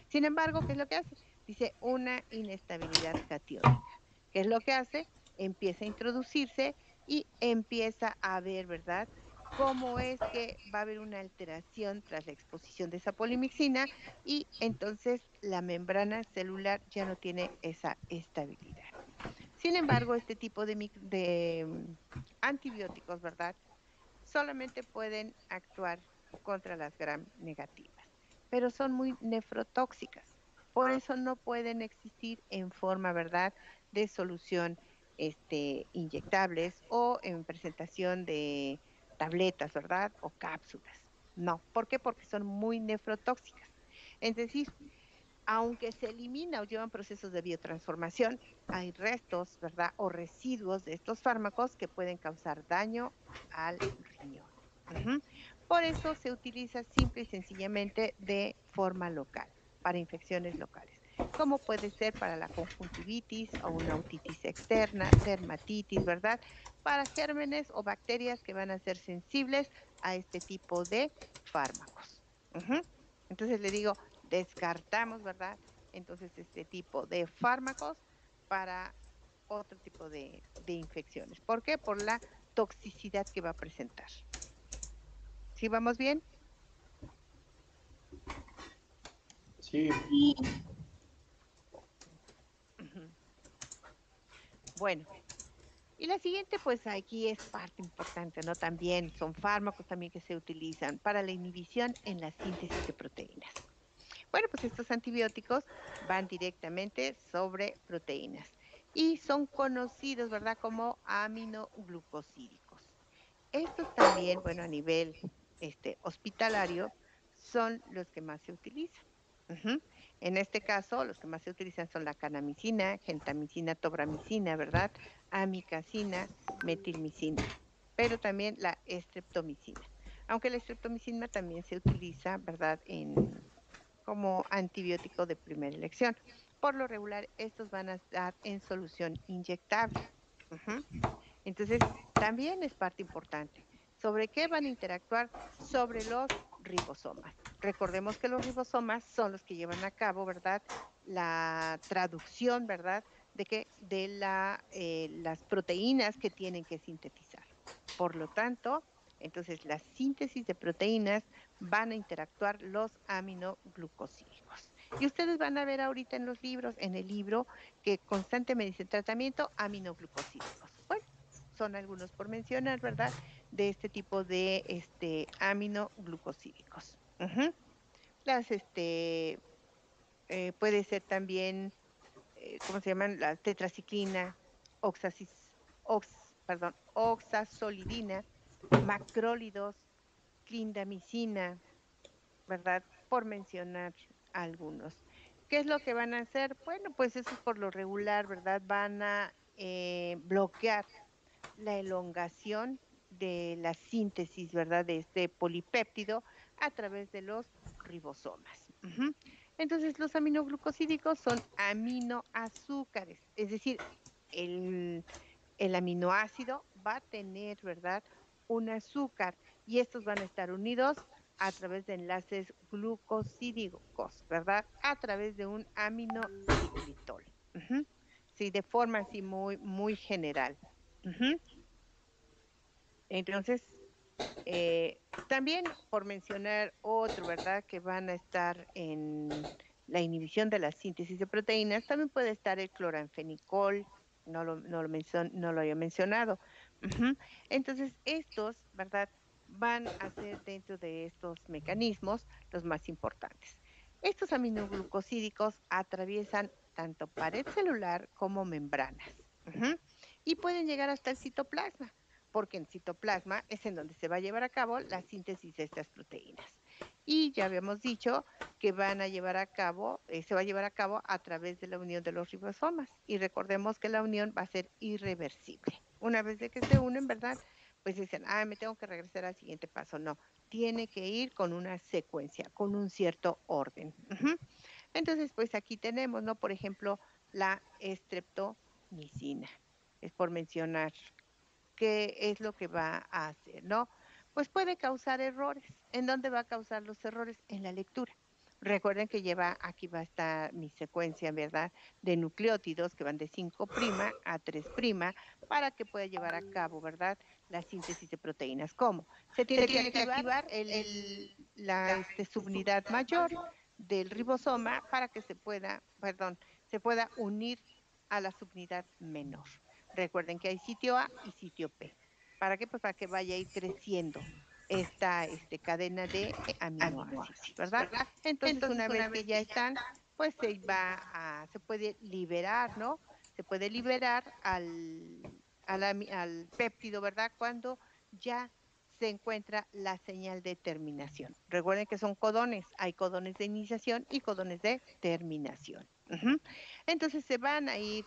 Sin embargo, ¿qué es lo que hace? Dice una inestabilidad catiónica. ¿Qué es lo que hace? Empieza a introducirse y empieza a ver, ¿verdad?, cómo es que va a haber una alteración tras la exposición de esa polimixina y entonces la membrana celular ya no tiene esa estabilidad. Sin embargo, este tipo de antibióticos, ¿verdad?, solamente pueden actuar contra las gram negativas, pero son muy nefrotóxicas. Por eso no pueden existir en forma, ¿verdad?, de solución inyectables o en presentación de tabletas, ¿verdad?, o cápsulas. No, ¿por qué? Porque son muy nefrotóxicas. Es decir, aunque se elimina o llevan procesos de biotransformación, hay restos, ¿verdad?, o residuos de estos fármacos que pueden causar daño al riñón. Por eso se utiliza simple y sencillamente de forma local, para infecciones locales. como puede ser para la conjuntivitis o una otitis externa, dermatitis, ¿verdad? Para gérmenes o bacterias que van a ser sensibles a este tipo de fármacos. Entonces le digo, descartamos, ¿verdad? Entonces este tipo de fármacos para otro tipo de infecciones. ¿Por qué? Por la toxicidad que va a presentar. ¿Sí vamos bien? Sí. Bueno, y la siguiente, pues aquí es parte importante, ¿no? También son fármacos también que se utilizan para la inhibición en la síntesis de proteínas. Bueno, pues estos antibióticos van directamente sobre proteínas y son conocidos, ¿verdad?, como aminoglucosídicos. Estos también, bueno, a nivel hospitalario, son los que más se utilizan. En este caso, los que más se utilizan son la kanamicina, gentamicina, tobramicina, ¿verdad? Amicacina, metilmicina, pero también la estreptomicina. Aunque la estreptomicina también se utiliza, ¿verdad?, como antibiótico de primera elección. Por lo regular, estos van a estar en solución inyectable. Entonces, también es parte importante. ¿Sobre qué van a interactuar? Sobre los ribosomas. Recordemos que los ribosomas son los que llevan a cabo, ¿verdad?, la traducción, ¿verdad?, de las proteínas que tienen que sintetizar. Por lo tanto, entonces la síntesis de proteínas van a interactuar los aminoglucosídicos. Y ustedes van a ver ahorita en los libros, en el libro, que constantemente dice tratamiento aminoglucosídicos. Bueno, son algunos por mencionar, ¿verdad?, de este tipo de aminoglucosídicos. Las, puede ser también, ¿cómo se llaman? La tetraciclina, oxazolidina, macrólidos, clindamicina, ¿verdad? Por mencionar algunos. ¿Qué es lo que van a hacer? Bueno, pues eso por lo regular, ¿verdad? Van a bloquear la elongación de la síntesis, ¿verdad?, de este polipéptido a través de los ribosomas. Entonces, los aminoglucosídicos son aminoazúcares, es decir, el aminoácido va a tener, ¿verdad?, un azúcar y estos van a estar unidos a través de enlaces glucosídicos, ¿verdad?, a través de un aminociclitol. Sí, de forma así muy, muy general. Entonces, también por mencionar otro, ¿verdad?, que van a estar en la inhibición de la síntesis de proteínas, también puede estar el cloranfenicol, no lo había mencionado. Entonces, estos, ¿verdad?, van a ser dentro de estos mecanismos los más importantes. Estos aminoglucosídicos atraviesan tanto pared celular como membranas y pueden llegar hasta el citoplasma, porque en citoplasma es en donde se va a llevar a cabo la síntesis de estas proteínas. Y ya habíamos dicho que van a llevar a cabo, se va a llevar a cabo a través de la unión de los ribosomas. Y recordemos que la unión va a ser irreversible. Una vez de que se unen, ¿verdad?, pues dicen, me tengo que regresar al siguiente paso. No, tiene que ir con una secuencia, con un cierto orden. Entonces, pues aquí tenemos, ¿no?, por ejemplo, la estreptomicina. Es por mencionar qué es lo que va a hacer, ¿no? Pues puede causar errores. ¿En dónde va a causar los errores? En la lectura. Recuerden que aquí va a estar mi secuencia, ¿verdad?, de nucleótidos que van de 5' a 3' para que pueda llevar a cabo, ¿verdad?, la síntesis de proteínas. ¿Cómo? Se tiene que activar la subunidad mayor del ribosoma para que se pueda unir a la subunidad menor. Recuerden que hay sitio A y sitio P. ¿Para qué? Pues para que vaya a ir creciendo esta cadena de aminoácidos, ¿verdad? Entonces, una vez que ya están, pues se puede liberar, ¿no? Se puede liberar al péptido, ¿verdad?, cuando ya se encuentra la señal de terminación. Recuerden que son codones. Hay codones de iniciación y codones de terminación. Entonces, se van a ir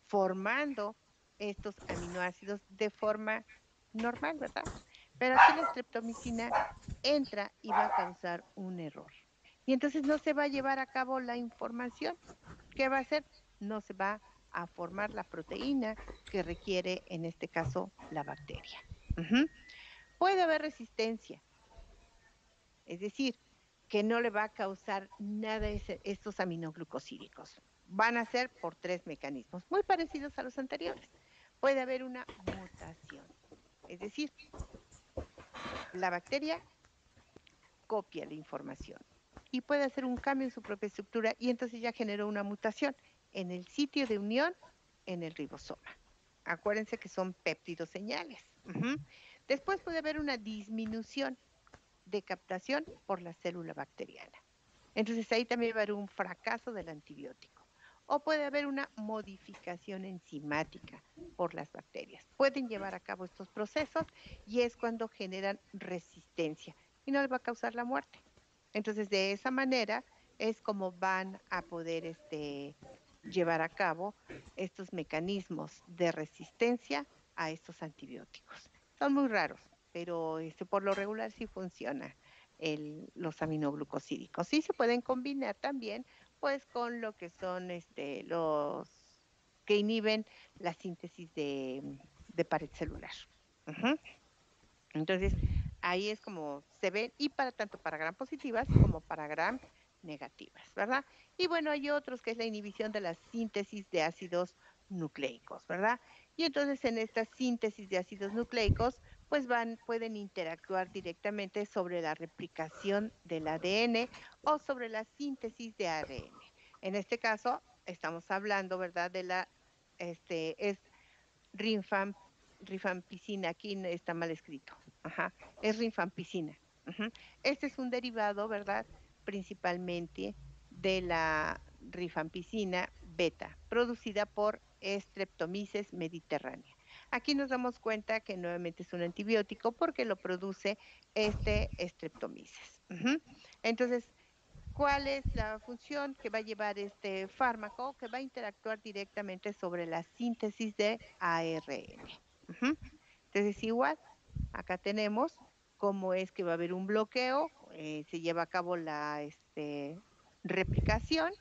formando estos aminoácidos de forma normal, ¿verdad? Pero aquí la estreptomicina entra y va a causar un error. y entonces no se va a llevar a cabo la información. ¿Qué va a hacer? No se va a formar la proteína que requiere, en este caso, la bacteria. Puede haber resistencia, es decir, que no le va a causar nada estos aminoglucosídicos. Van a ser por 3 mecanismos, muy parecidos a los anteriores. Puede haber una mutación, es decir, la bacteria copia la información y puede hacer un cambio en su propia estructura y entonces ya generó una mutación en el sitio de unión en el ribosoma. Acuérdense que son péptidos señales. Después puede haber una disminución de captación por la célula bacteriana. Entonces ahí también va a haber un fracaso del antibiótico. O puede haber una modificación enzimática por las bacterias. Pueden llevar a cabo estos procesos y es cuando generan resistencia y no les va a causar la muerte. Entonces de esa manera es como van a poder llevar a cabo estos mecanismos de resistencia a estos antibióticos. Son muy raros, pero por lo regular sí funciona los aminoglucosídicos. Sí se pueden combinar también pues con lo que son los que inhiben la síntesis de pared celular. Entonces, ahí es como se ven, y tanto para gram positivas como para gram negativas, ¿verdad? Y bueno, hay otros que es la inhibición de la síntesis de ácidos nucleicos, ¿verdad? Y entonces en esta síntesis de ácidos nucleicos, pues pueden interactuar directamente sobre la replicación del ADN o sobre la síntesis de ARN. En este caso, estamos hablando, ¿verdad? De es rifampicina, aquí está mal escrito, es rifampicina. Este es un derivado, ¿verdad? Principalmente de la rifampicina beta, producida por Streptomyces mediterránea. Aquí nos damos cuenta que nuevamente es un antibiótico porque lo produce Streptomyces. Entonces, ¿cuál es la función que va a llevar este fármaco? Que va a interactuar directamente sobre la síntesis de ARN. Entonces, igual, acá tenemos cómo es que va a haber un bloqueo, se lleva a cabo la replicación,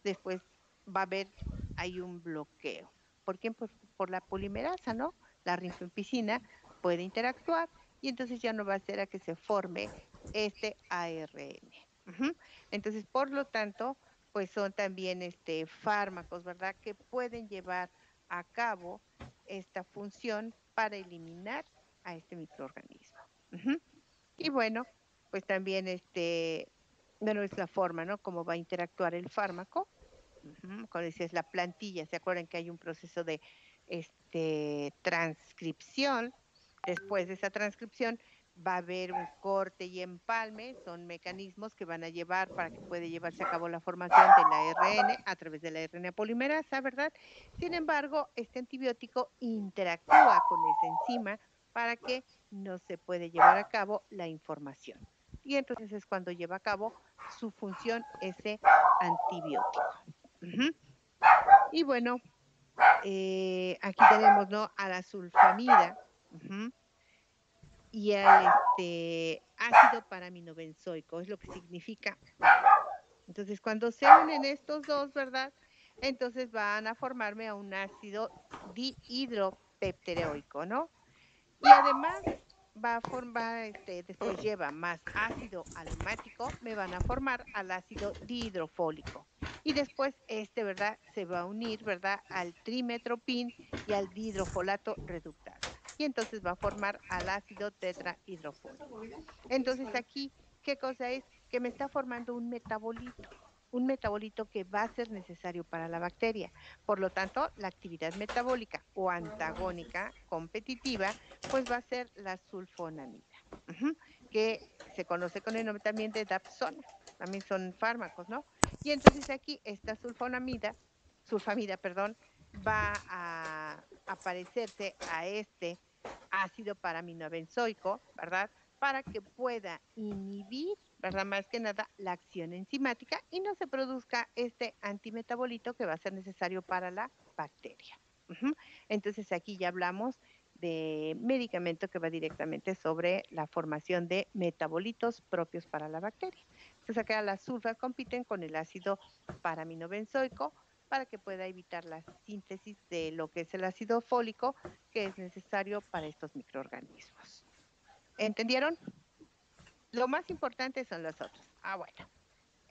después va a haber, hay un bloqueo. ¿Por qué? Por la polimerasa, ¿no? La rifampicina puede interactuar y entonces ya no va a ser a que se forme este ARN. Entonces, por lo tanto, pues son también fármacos, ¿verdad? Que pueden llevar a cabo esta función para eliminar a este microorganismo. Y bueno, pues también bueno, es la forma, ¿no? Cómo va a interactuar el fármaco. Como decía, es la plantilla. ¿Se acuerdan que hay un proceso de transcripción? Después de esa transcripción va a haber un corte y empalme, son mecanismos que van a llevar para que pueda llevarse a cabo la formación del ARN a través de la RNA polimerasa, ¿verdad? Sin embargo, este antibiótico interactúa con esa enzima para que no se puede llevar a cabo la información. Y entonces es cuando lleva a cabo su función ese antibiótico. Y bueno, aquí tenemos, ¿no? A la sulfamida y al ácido paraminobenzoico, es lo que significa. Entonces, cuando se unen estos dos, ¿verdad? Entonces van a formarme a un ácido dihidropeptidoico, ¿no? Y además va a formar, después lleva más ácido aromático, me van a formar al ácido dihidrofólico. Y después ¿verdad? Se va a unir, ¿verdad? Al trimetropin y al dihidrofolato reductasa. Y entonces va a formar al ácido tetrahidrofólico. Entonces aquí, ¿qué cosa es? Que me está formando un metabolito que va a ser necesario para la bacteria. Por lo tanto, la actividad metabólica o antagónica competitiva, pues va a ser la sulfonamida, que se conoce con el nombre también de dapsona. También son fármacos, ¿no? Y entonces aquí esta sulfamida, va a parecerse a este ácido paraminobenzoico, ¿verdad? Para que pueda inhibir, ¿verdad? Más que nada, la acción enzimática y no se produzca este antimetabolito que va a ser necesario para la bacteria. Entonces aquí ya hablamos de medicamento que va directamente sobre la formación de metabolitos propios para la bacteria. Entonces acá las sulfas compiten con el ácido paraminobenzoico para que pueda evitar la síntesis de lo que es el ácido fólico que es necesario para estos microorganismos. ¿Entendieron? Lo más importante son los otros. Bueno,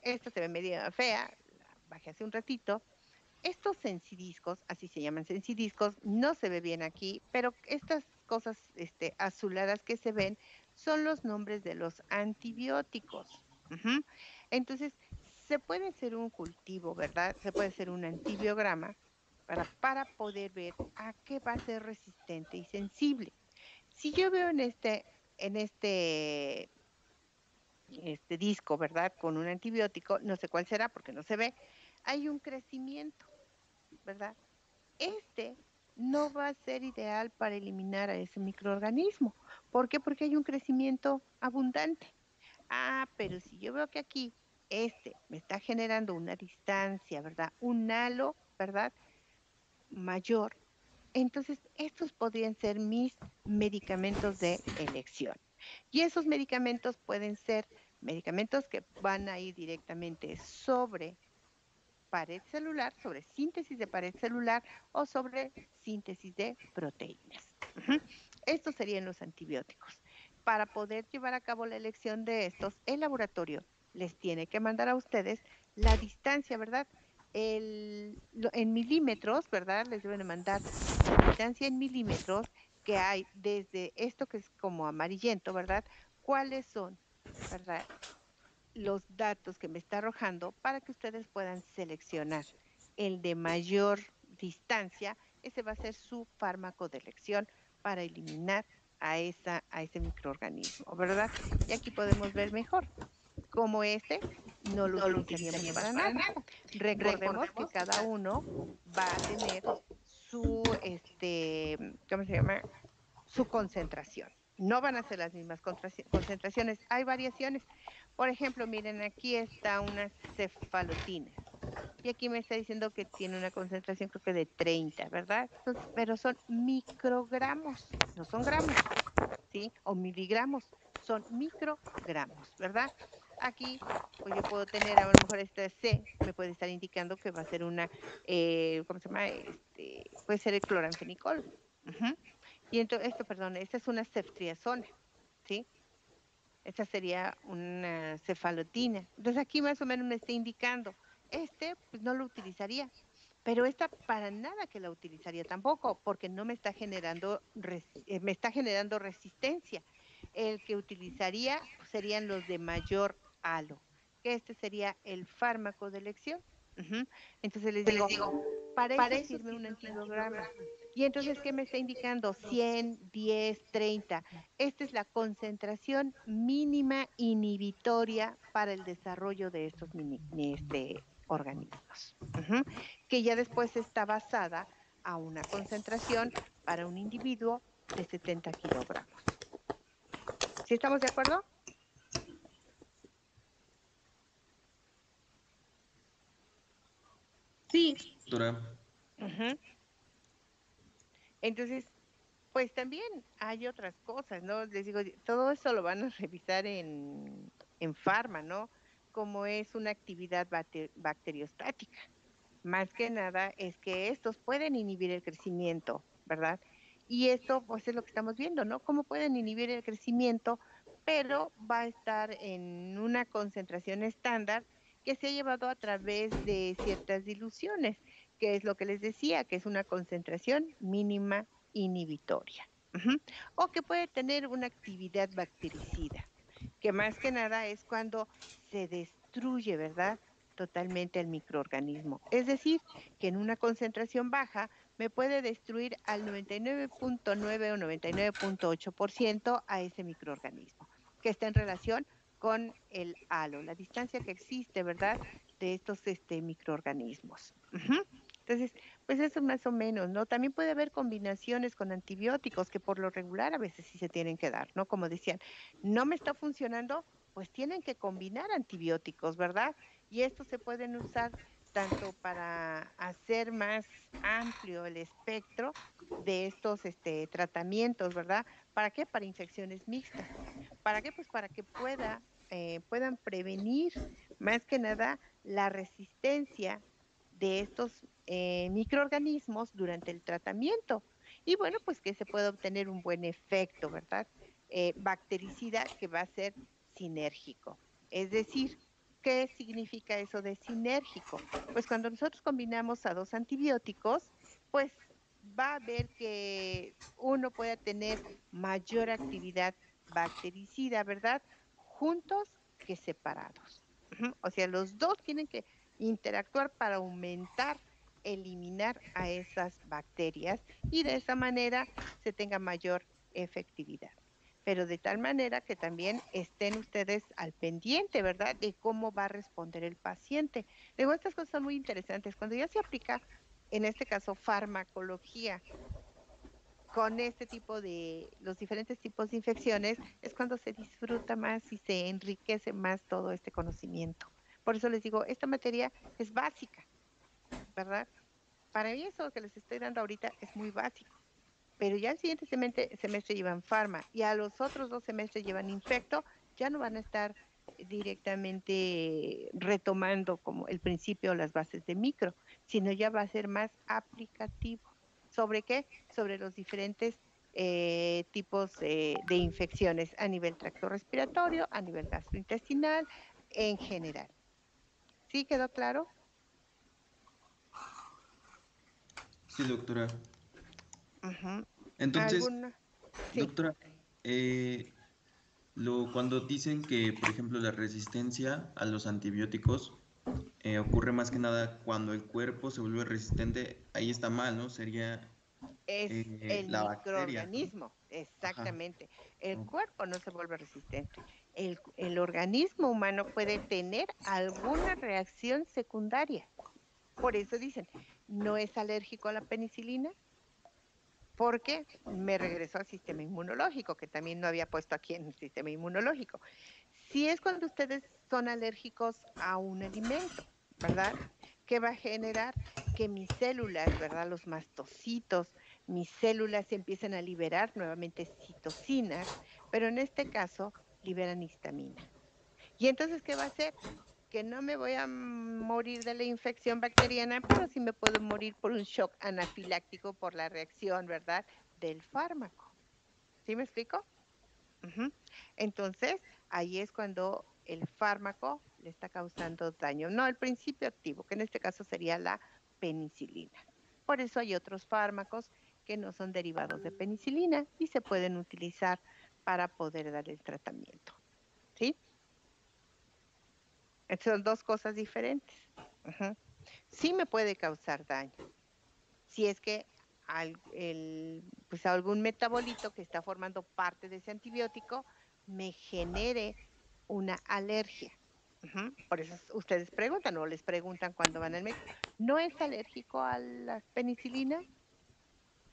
esto se ve medio fea, la bajé hace un ratito. Estos sensidiscos, así se llaman sensidiscos, no se ve bien aquí, pero estas cosas azuladas que se ven son los nombres de los antibióticos. Entonces, se puede hacer un cultivo, ¿verdad? Se puede hacer un antibiograma para poder ver a qué va a ser resistente y sensible. Si yo veo en este disco, ¿verdad? Con un antibiótico, no sé cuál será porque no se ve, hay un crecimiento, ¿verdad? No va a ser ideal para eliminar a ese microorganismo. ¿Por qué? Porque hay un crecimiento abundante. Pero si yo veo que aquí me está generando una distancia, ¿verdad? Un halo, ¿verdad? Mayor. Entonces, estos podrían ser mis medicamentos de elección. Y esos medicamentos pueden ser medicamentos que van a ir directamente sobre pared celular, sobre síntesis de pared celular o sobre síntesis de proteínas. Estos serían los antibióticos. Para poder llevar a cabo la elección de estos, el laboratorio les tiene que mandar a ustedes la distancia, ¿verdad? En milímetros, ¿verdad? Les deben mandar la distancia en milímetros que hay desde esto que es como amarillento, ¿verdad? ¿Cuáles son, verdad? Los datos que me está arrojando para que ustedes puedan seleccionar el de mayor distancia. Ese va a ser su fármaco de elección para eliminar a ese microorganismo, ¿verdad? Y aquí podemos ver mejor cómo no lo utilizaríamos para nada. Recordemos que cada uno va a tener su, ¿cómo se llama? Su concentración. No van a ser las mismas concentraciones. Hay variaciones. Por ejemplo, miren, aquí está una cefalotina. Y aquí me está diciendo que tiene una concentración creo que de 30, ¿verdad? Entonces, pero son microgramos, no son gramos, ¿sí? O miligramos, son microgramos, ¿verdad? Aquí, pues yo puedo tener, a lo mejor esta C me puede estar indicando que va a ser una, ¿cómo se llama? Puede ser el cloranfenicol. Y entonces, esta es una ceftriaxona, ¿sí? Esta sería una cefalotina. Entonces aquí más o menos me está indicando, pues no lo utilizaría, pero esta para nada que la utilizaría tampoco, porque no me está generando, me está generando resistencia. El que utilizaría pues, serían los de mayor halo, que sería el fármaco de elección. Entonces les digo, para eso sirve un antibiograma. Y entonces, ¿qué me está indicando? 100, 10, 30. Esta es la concentración mínima inhibitoria para el desarrollo de estos organismos, que ya después está basada a una concentración para un individuo de 70 kilogramos. ¿Sí estamos de acuerdo? Sí. Doctora. Entonces, pues también hay otras cosas, ¿no? Les digo, todo eso lo van a revisar en Pharma, ¿no? Como es una actividad bacteriostática. Más que nada es que estos pueden inhibir el crecimiento, ¿verdad? Y esto, pues es lo que estamos viendo, ¿no? Cómo pueden inhibir el crecimiento, pero va a estar en una concentración estándar que se ha llevado a través de ciertas diluciones, que es lo que les decía, que es una concentración mínima inhibitoria. O que puede tener una actividad bactericida, que más que nada es cuando se destruye, ¿verdad? Totalmente el microorganismo. Es decir, que en una concentración baja me puede destruir al 99.9 o 99.8% a ese microorganismo, que está en relación con el halo, la distancia que existe, ¿verdad? De estos microorganismos. Entonces, pues eso más o menos, ¿no? También puede haber combinaciones con antibióticos que por lo regular a veces sí se tienen que dar, ¿no? Como decían, no me está funcionando, pues tienen que combinar antibióticos, ¿verdad? Y estos se pueden usar tanto para hacer más amplio el espectro de estos tratamientos, ¿verdad? ¿Para qué? Para infecciones mixtas. ¿Para qué? Pues para que pueda puedan prevenir más que nada la resistencia de estos microorganismos durante el tratamiento. Y bueno, pues que se pueda obtener un buen efecto, ¿verdad? Bactericida que va a ser sinérgico. Es decir, ¿qué significa eso de sinérgico? Pues cuando nosotros combinamos a dos antibióticos, pues va a ver que uno pueda tener mayor actividad bactericida, ¿verdad? Juntos que separados. O sea, los dos tienen que interactuar para aumentar, eliminar a esas bacterias y de esa manera se tenga mayor efectividad. Pero de tal manera que también estén ustedes al pendiente, ¿verdad? De cómo va a responder el paciente. Luego, estas cosas son muy interesantes. Cuando ya se aplica, en este caso, farmacología, con este tipo de, los diferentes tipos de infecciones, es cuando se disfruta más y se enriquece más todo este conocimiento. Por eso les digo, esta materia es básica, ¿verdad? Para mí eso que les estoy dando ahorita es muy básico, pero ya el siguiente semestre llevan farma y a los otros 2 semestres llevan infecto, ya no van a estar directamente retomando como el principio o las bases de micro, sino ya va a ser más aplicativo. ¿Sobre qué? Sobre los diferentes tipos de infecciones a nivel tracto respiratorio, a nivel gastrointestinal, en general. ¿Sí quedó claro? Sí, doctora. Uh-huh. Entonces, ¿Alguna? Sí. doctora, cuando dicen que, por ejemplo, la resistencia a los antibióticos ocurre más que nada cuando el cuerpo se vuelve resistente, ahí está mal, ¿no? Sería Es el la bacteria, ¿no? microorganismo, Ajá. exactamente. El Oh, cuerpo no se vuelve resistente. El organismo humano puede tener alguna reacción secundaria. Por eso dicen, no es alérgico a la penicilina, porque me regresó al sistema inmunológico, que también no había puesto aquí en el sistema inmunológico. Si es cuando ustedes son alérgicos a un alimento, ¿verdad? ¿Qué va a generar? Que mis células, ¿verdad? Los mastocitos, mis células empiezan a liberar nuevamente citocinas, pero en este caso liberan histamina. ¿Y entonces qué va a hacer? Que no me voy a morir de la infección bacteriana, pero sí me puedo morir por un shock anafiláctico por la reacción, ¿verdad? Del fármaco. ¿Sí me explico? Uh-huh. Entonces, ahí es cuando el fármaco le está causando daño. No el principio activo, que en este caso sería la penicilina. Por eso hay otros fármacos que no son derivados de penicilina y se pueden utilizar para poder dar el tratamiento. ¿Sí? Son dos cosas diferentes. Uh-huh. Sí me puede causar daño. Si es que pues algún metabolito que está formando parte de ese antibiótico me genere una alergia. Uh-huh. Por eso ustedes preguntan o les preguntan cuando van al médico, ¿no es alérgico a la penicilina?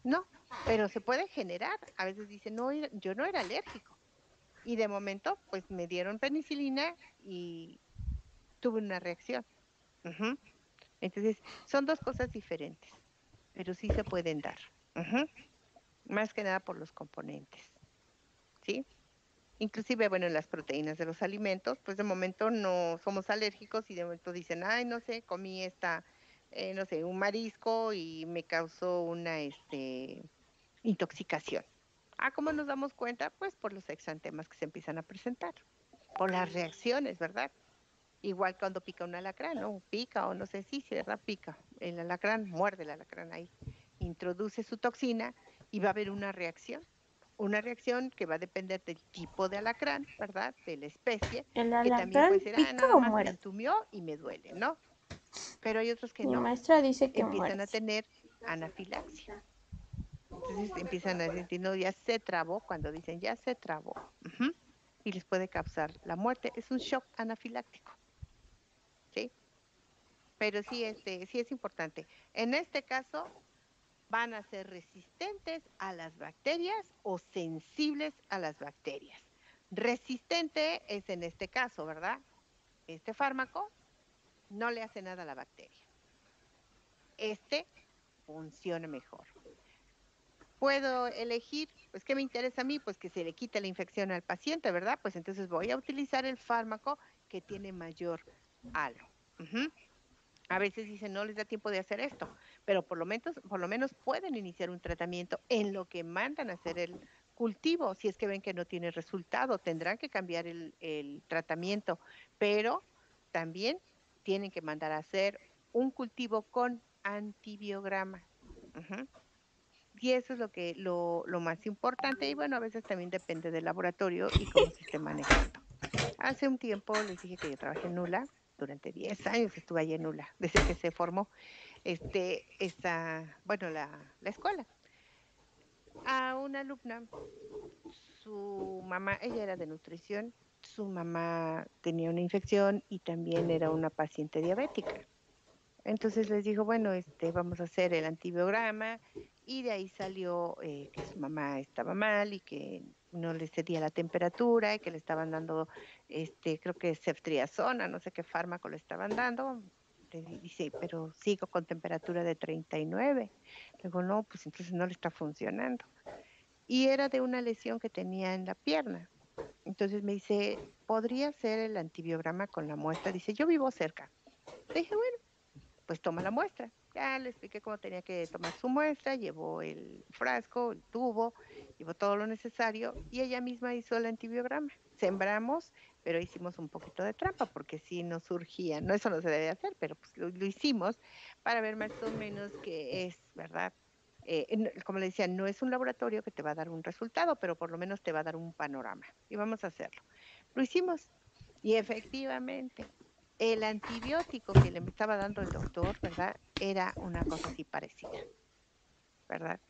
No, pero se puede generar. A veces dicen, no, yo no era alérgico. Y de momento, pues me dieron penicilina y tuve una reacción. Uh-huh. Entonces, son dos cosas diferentes, pero sí se pueden dar. Uh-huh. Más que nada por los componentes, ¿sí? Inclusive, bueno, en las proteínas de los alimentos, pues de momento no somos alérgicos y de momento dicen, ay, no sé, comí no sé, un marisco y me causó una intoxicación. ¿Cómo nos damos cuenta? Pues por los exantemas que se empiezan a presentar, por las reacciones, ¿verdad? Igual cuando pica un alacrán, ¿no? Pica o no sé si, sí, ¿verdad? Pica. El alacrán, muerde el alacrán ahí. Introduce su toxina y va a haber una reacción. Una reacción que va a depender del tipo de alacrán, ¿verdad? De la especie, ¿El que también alacrán puede ser, pica nada o más me muerde? entumió y me duele, ¿no? Pero hay otros que Mi no. maestra dice que Empiezan a muerde. tener anafilaxia. Entonces empiezan a decir, no, ya se trabó, cuando dicen ya se trabó. Uh-huh. Y les puede causar la muerte. Es un shock anafiláctico. ¿Sí? Pero sí, sí es importante. En este caso, van a ser resistentes a las bacterias o sensibles a las bacterias. Resistente es en este caso, ¿verdad? Este fármaco no le hace nada a la bacteria. Este funciona mejor. puedo elegir, pues, ¿qué me interesa a mí? Pues que se le quite la infección al paciente, ¿verdad? Pues entonces voy a utilizar el fármaco que tiene mayor halo. Ujú. A veces dicen, no les da tiempo de hacer esto, pero por lo menos pueden iniciar un tratamiento en lo que mandan a hacer el cultivo. Si es que ven que no tiene resultado, tendrán que cambiar el tratamiento, pero también tienen que mandar a hacer un cultivo con antibiograma. Ujú. Y eso es lo más importante. Y bueno, a veces también depende del laboratorio y cómo se esté manejando. Hace un tiempo les dije que yo trabajé en Nula. Durante 10 años estuve allí en Nula, desde que se formó la escuela. A una alumna, su mamá, ella era de nutrición, su mamá tenía una infección y también era una paciente diabética. Entonces les dijo, bueno, vamos a hacer el antibiograma y de ahí salió que su mamá estaba mal y que no le cedía la temperatura y que le estaban dando, creo que ceftriaxona, no sé qué fármaco le estaban dando. Le dice, pero sigo con temperatura de 39. Le digo, no, pues entonces no le está funcionando. Y era de una lesión que tenía en la pierna. Entonces me dice, ¿podría hacer el antibiograma con la muestra? Dice, yo vivo cerca. Le dije, bueno, pues toma la muestra. Ya le expliqué cómo tenía que tomar su muestra, llevó el frasco, el tubo, llevó todo lo necesario y ella misma hizo el antibiograma. Sembramos, pero hicimos un poquito de trampa porque sí nos surgía, no, eso no se debe hacer, pero pues lo hicimos para ver más o menos qué es, ¿verdad? Como le decía, no es un laboratorio que te va a dar un resultado, pero por lo menos te va a dar un panorama y vamos a hacerlo. Lo hicimos y efectivamente el antibiótico que le estaba dando el doctor, ¿verdad? Era una cosa así parecida, ¿verdad?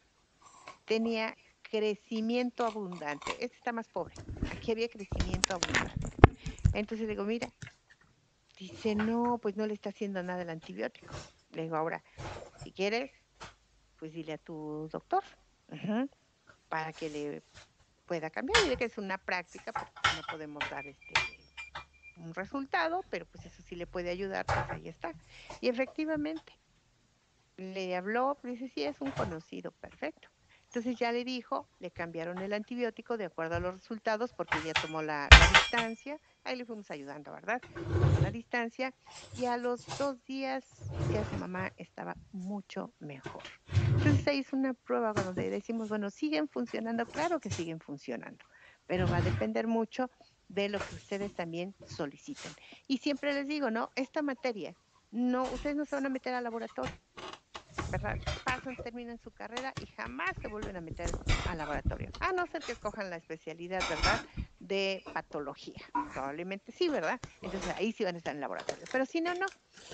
Tenía crecimiento abundante. Este está más pobre. Aquí había crecimiento abundante. Entonces le digo, mira, dice, no, pues no le está haciendo nada el antibiótico. Le digo, ahora, si quieres, pues dile a tu doctor, ujú, para que le pueda cambiar. Dile que es una práctica, porque no podemos dar un resultado, pero pues eso sí le puede ayudar, pues ahí está. Y efectivamente, le habló, le dice, sí, es un conocido, perfecto. Entonces ya le dijo, le cambiaron el antibiótico de acuerdo a los resultados, porque ella tomó la distancia, ahí le fuimos ayudando, ¿verdad? Tomó la distancia y a los 2 días ya su mamá estaba mucho mejor. Entonces se hizo una prueba donde decimos, bueno, ¿siguen funcionando? Claro que siguen funcionando, pero va a depender mucho de lo que ustedes también soliciten. Y siempre les digo, ¿no? Esta materia, no, ustedes no se van a meter al laboratorio, ¿verdad? Pasan, terminan su carrera y jamás se vuelven a meter al laboratorio, a no ser que escojan la especialidad, ¿verdad?, de patología. Probablemente sí, ¿verdad? Entonces ahí sí van a estar en el laboratorio, pero si no, no.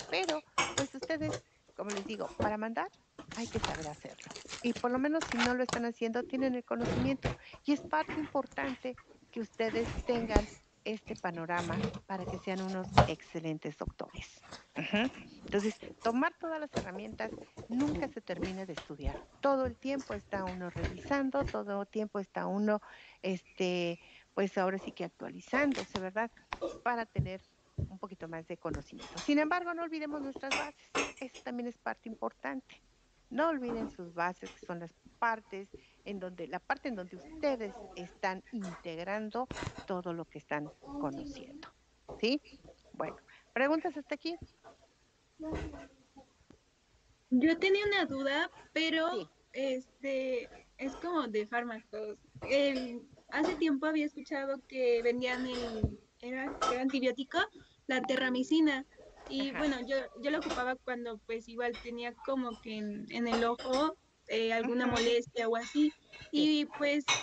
Pero, pues ustedes, como les digo, para mandar hay que saber hacerlo. Y por lo menos si no lo están haciendo, tienen el conocimiento. Y es parte importante que ustedes tengan este panorama para que sean unos excelentes doctores. Ujú. Entonces, tomar todas las herramientas, nunca se termina de estudiar. Todo el tiempo está uno revisando, todo el tiempo está uno, pues ahora sí que actualizándose, ¿verdad? Para tener un poquito más de conocimiento. Sin embargo, no olvidemos nuestras bases. Eso también es parte importante. No olviden sus bases, que son las partes la parte en donde ustedes están integrando todo lo que están conociendo. ¿Sí? Bueno, ¿preguntas hasta aquí? Yo tenía una duda, pero Sí. es como de fármacos. Hace tiempo había escuchado que vendían era antibiótico, la terramicina. Y Ajá. bueno, yo lo ocupaba cuando pues igual tenía como que en el ojo alguna Ujú. molestia o así. Sí. Y pues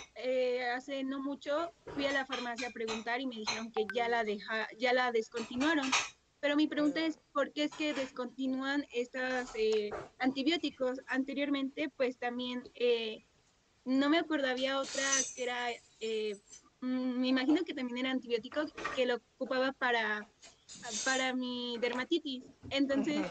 hace no mucho fui a la farmacia a preguntar y me dijeron que ya la descontinuaron. Pero mi pregunta es, ¿por qué es que descontinúan estos antibióticos? Anteriormente, pues también, no me acuerdo, había otra que era, me imagino que también era antibiótico, que lo ocupaba para mi dermatitis. Entonces, Ujú.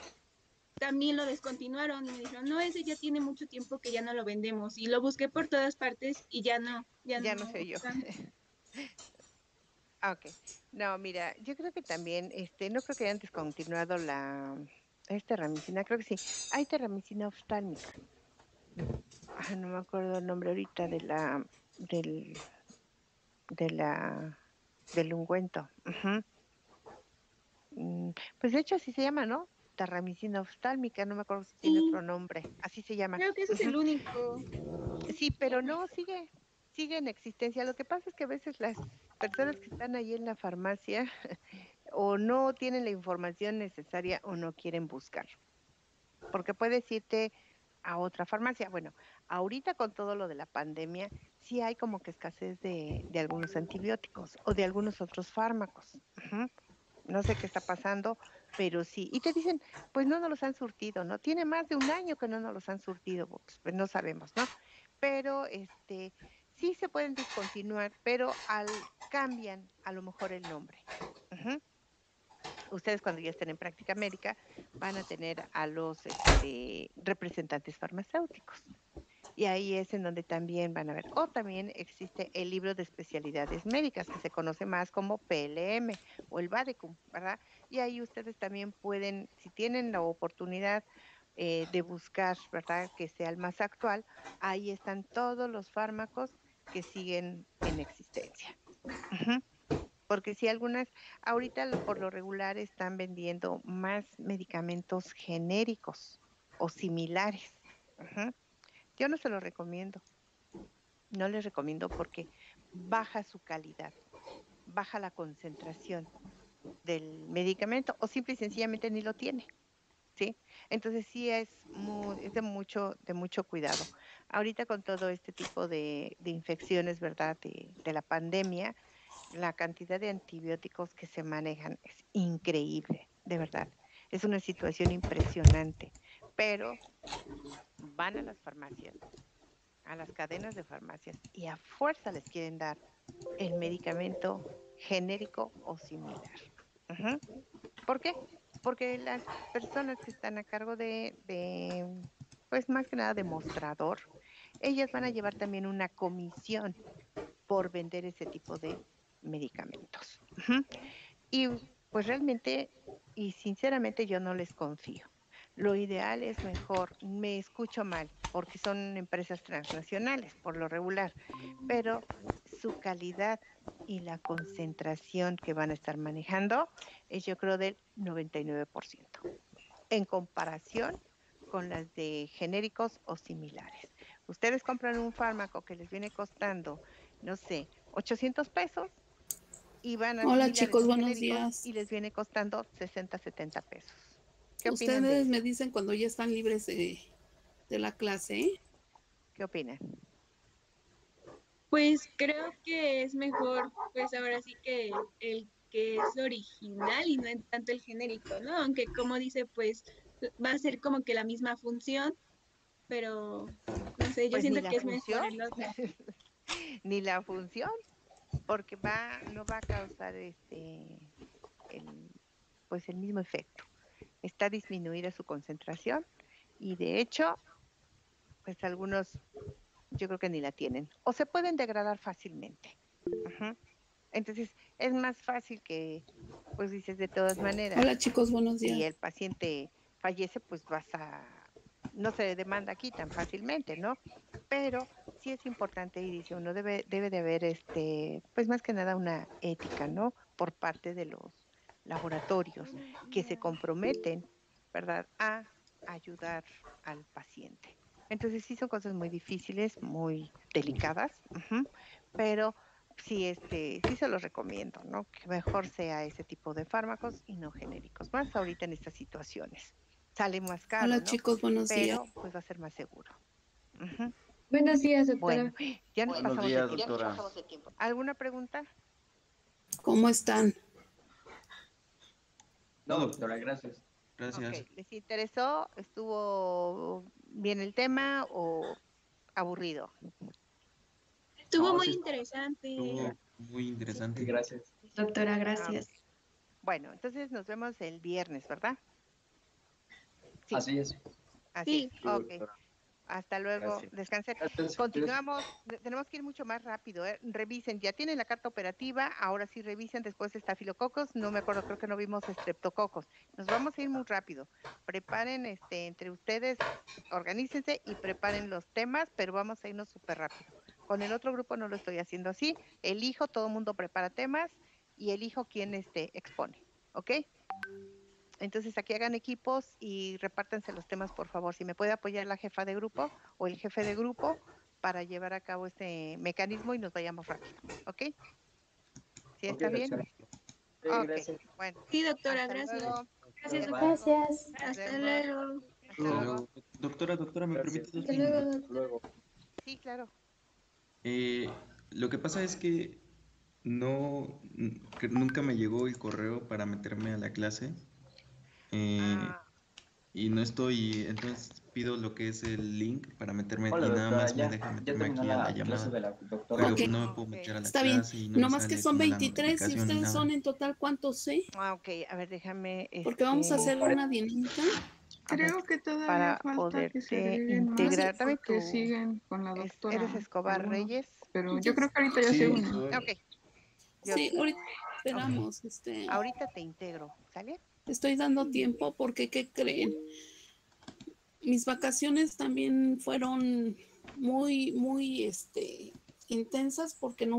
también lo descontinuaron y me dijeron, no, ese ya tiene mucho tiempo que ya no lo vendemos. Y lo busqué por todas partes y ya no Ya no sé yo. están. Ok. No, mira, yo creo que también, no creo que hayan descontinuado esta terramicina, creo que sí. Hay terramicina oftálmica. no me acuerdo el nombre ahorita del, de la, del ungüento. Ujú. Pues de hecho así se llama, ¿no? Terramicina oftálmica, no me acuerdo si tiene Sí, otro nombre, así se llama. creo que ese es el Ujú. único. Sí, pero no, sigue en existencia. Lo que pasa es que a veces las personas que están ahí en la farmacia o no tienen la información necesaria o no quieren buscar, porque puedes irte a otra farmacia. Bueno, ahorita con todo lo de la pandemia, sí hay como que escasez de algunos antibióticos o de algunos otros fármacos. Ujú. No sé qué está pasando, pero sí. Y te dicen, pues no nos los han surtido, ¿no? Tiene más de un año que no nos los han surtido, pues no sabemos, ¿no? Pero sí se pueden discontinuar, pero cambian a lo mejor el nombre. Ujú. Ustedes cuando ya estén en práctica médica van a tener a los representantes farmacéuticos. Y ahí es en donde también van a ver. O también existe el libro de especialidades médicas, que se conoce más como PLM o el Vadecum, ¿verdad? Y ahí ustedes también pueden, si tienen la oportunidad de buscar, ¿verdad? Que sea el más actual, ahí están todos los fármacos que siguen en existencia. Ujú. Porque si algunas, ahorita por lo regular están vendiendo más medicamentos genéricos o similares. Ujú. Yo no se los recomiendo, no les recomiendo porque baja su calidad, baja la concentración del medicamento o simple y sencillamente ni lo tiene, ¿sí? Entonces sí es de mucho cuidado. Ahorita con todo este tipo de infecciones, ¿verdad? De la pandemia, la cantidad de antibióticos que se manejan es increíble, de verdad. Es una situación impresionante, pero van a las farmacias, a las cadenas de farmacias y a fuerza les quieren dar el medicamento genérico o similar. Ujú. ¿Por qué? Porque las personas que están a cargo pues más que nada de mostrador, ellas van a llevar también una comisión por vender ese tipo de medicamentos. Ujú. Y pues realmente y sinceramente yo no les confío. Lo ideal es mejor, me escucho mal, porque son empresas transnacionales por lo regular, pero su calidad y la concentración que van a estar manejando es yo creo del 99% en comparación con las de genéricos o similares. Ustedes compran un fármaco que les viene costando, no sé, 800 pesos y van a Hola similares chicos, o buenos genéricos días. y les viene costando 60, 70 pesos. ¿Qué opinan de Ustedes eso? me dicen cuando ya están libres de la clase, ¿eh? ¿Qué opinan? Pues creo que es mejor, pues ahora sí que el que es original y no en tanto el genérico, ¿no? Aunque como dice, pues va a ser como que la misma función, pero no sé, yo Pues ni siento la que es mejor función, el otro. ni la función, porque no va a causar el, pues el mismo efecto. Está disminuida su concentración y de hecho, pues algunos yo creo que ni la tienen o se pueden degradar fácilmente. Ujú. Entonces, es más fácil que, pues dices, de todas maneras, Hola chicos, buenos si días. el paciente fallece, pues no se demanda aquí tan fácilmente, ¿no? Pero sí es importante y dice uno debe de haber, pues más que nada una ética, ¿no? Por parte de los laboratorios que se comprometen, ¿verdad? A ayudar al paciente. Entonces sí son cosas muy difíciles, muy delicadas, ujú, pero sí, sí se los recomiendo, ¿no? Que mejor sea ese tipo de fármacos y no genéricos, más ahorita en estas situaciones. Sale más caro, Hola ¿no? chicos, buenos días. Pero pues va a ser más seguro. Ujú. Buenos días, Bueno, doctora. ya nos Buenos pasamos de días, tiempo. doctora. ¿Alguna pregunta? ¿Cómo están? No, doctora, gracias. Gracias. Ok, ¿les interesó? ¿Estuvo bien el tema o aburrido? Estuvo No, muy sí, interesante. Estuvo muy sí, interesante. gracias. Doctora, Ah, gracias. bueno, entonces nos vemos el viernes, ¿verdad? Sí, Así es. así es. Sí, Sí, Ok. doctora. Hasta luego, Gracias. descansen. Gracias. Continuamos, tenemos que ir mucho más rápido. Revisen, ya tienen la carta operativa, ahora sí revisen después estafilococos, no me acuerdo, creo que no vimos estreptococos. Nos vamos a ir muy rápido. Preparen entre ustedes, organícense y preparen los temas, pero vamos a irnos súper rápido. Con el otro grupo no lo estoy haciendo así. Elijo, todo el mundo prepara temas y elijo quién expone, ¿ok? Entonces aquí hagan equipos y repártanse los temas, por favor. Si me puede apoyar la jefa de grupo o el jefe de grupo para llevar a cabo este mecanismo y nos vayamos rápido, ¿ok? ¿Sí está Ok, bien? doctora. Sí, Ok, gracias. bueno. Sí, doctora, Hasta gracias. luego. Gracias, Hasta doctora. luego. Gracias. Hasta luego. Hasta luego. Doctora, ¿me Gracias. permite 2 Hasta minutos? luego, Hasta luego. Sí, claro. Lo que pasa es que que nunca me llegó el correo para meterme a la clase. Y no estoy, entonces pido lo que es el link para meterme Hola, y nada doctora. más me Ya, deja ya meterme terminó aquí a la la clase llamada. de la doctora. Pero Ok. no me puedo meter a la Está bien. clase y no me Nomás que sale son como la 23 y notificación ni ustedes nada. son en total, ¿cuántos sí? Ok, a ver, déjame. Porque vamos a hacer una dinámica. Creo que todavía para falta que se poderte agreguen más integrar. Dame porque tu. siguen con la doctora. ¿Eres Escobar algunos, Reyes? pero yo creo que ahorita ya se Sí, unen. Ok. Yo Sí, ahorita esperamos. ahorita te integro, ¿sale? Estoy dando tiempo porque, ¿qué creen? Mis vacaciones también fueron muy, muy intensas porque no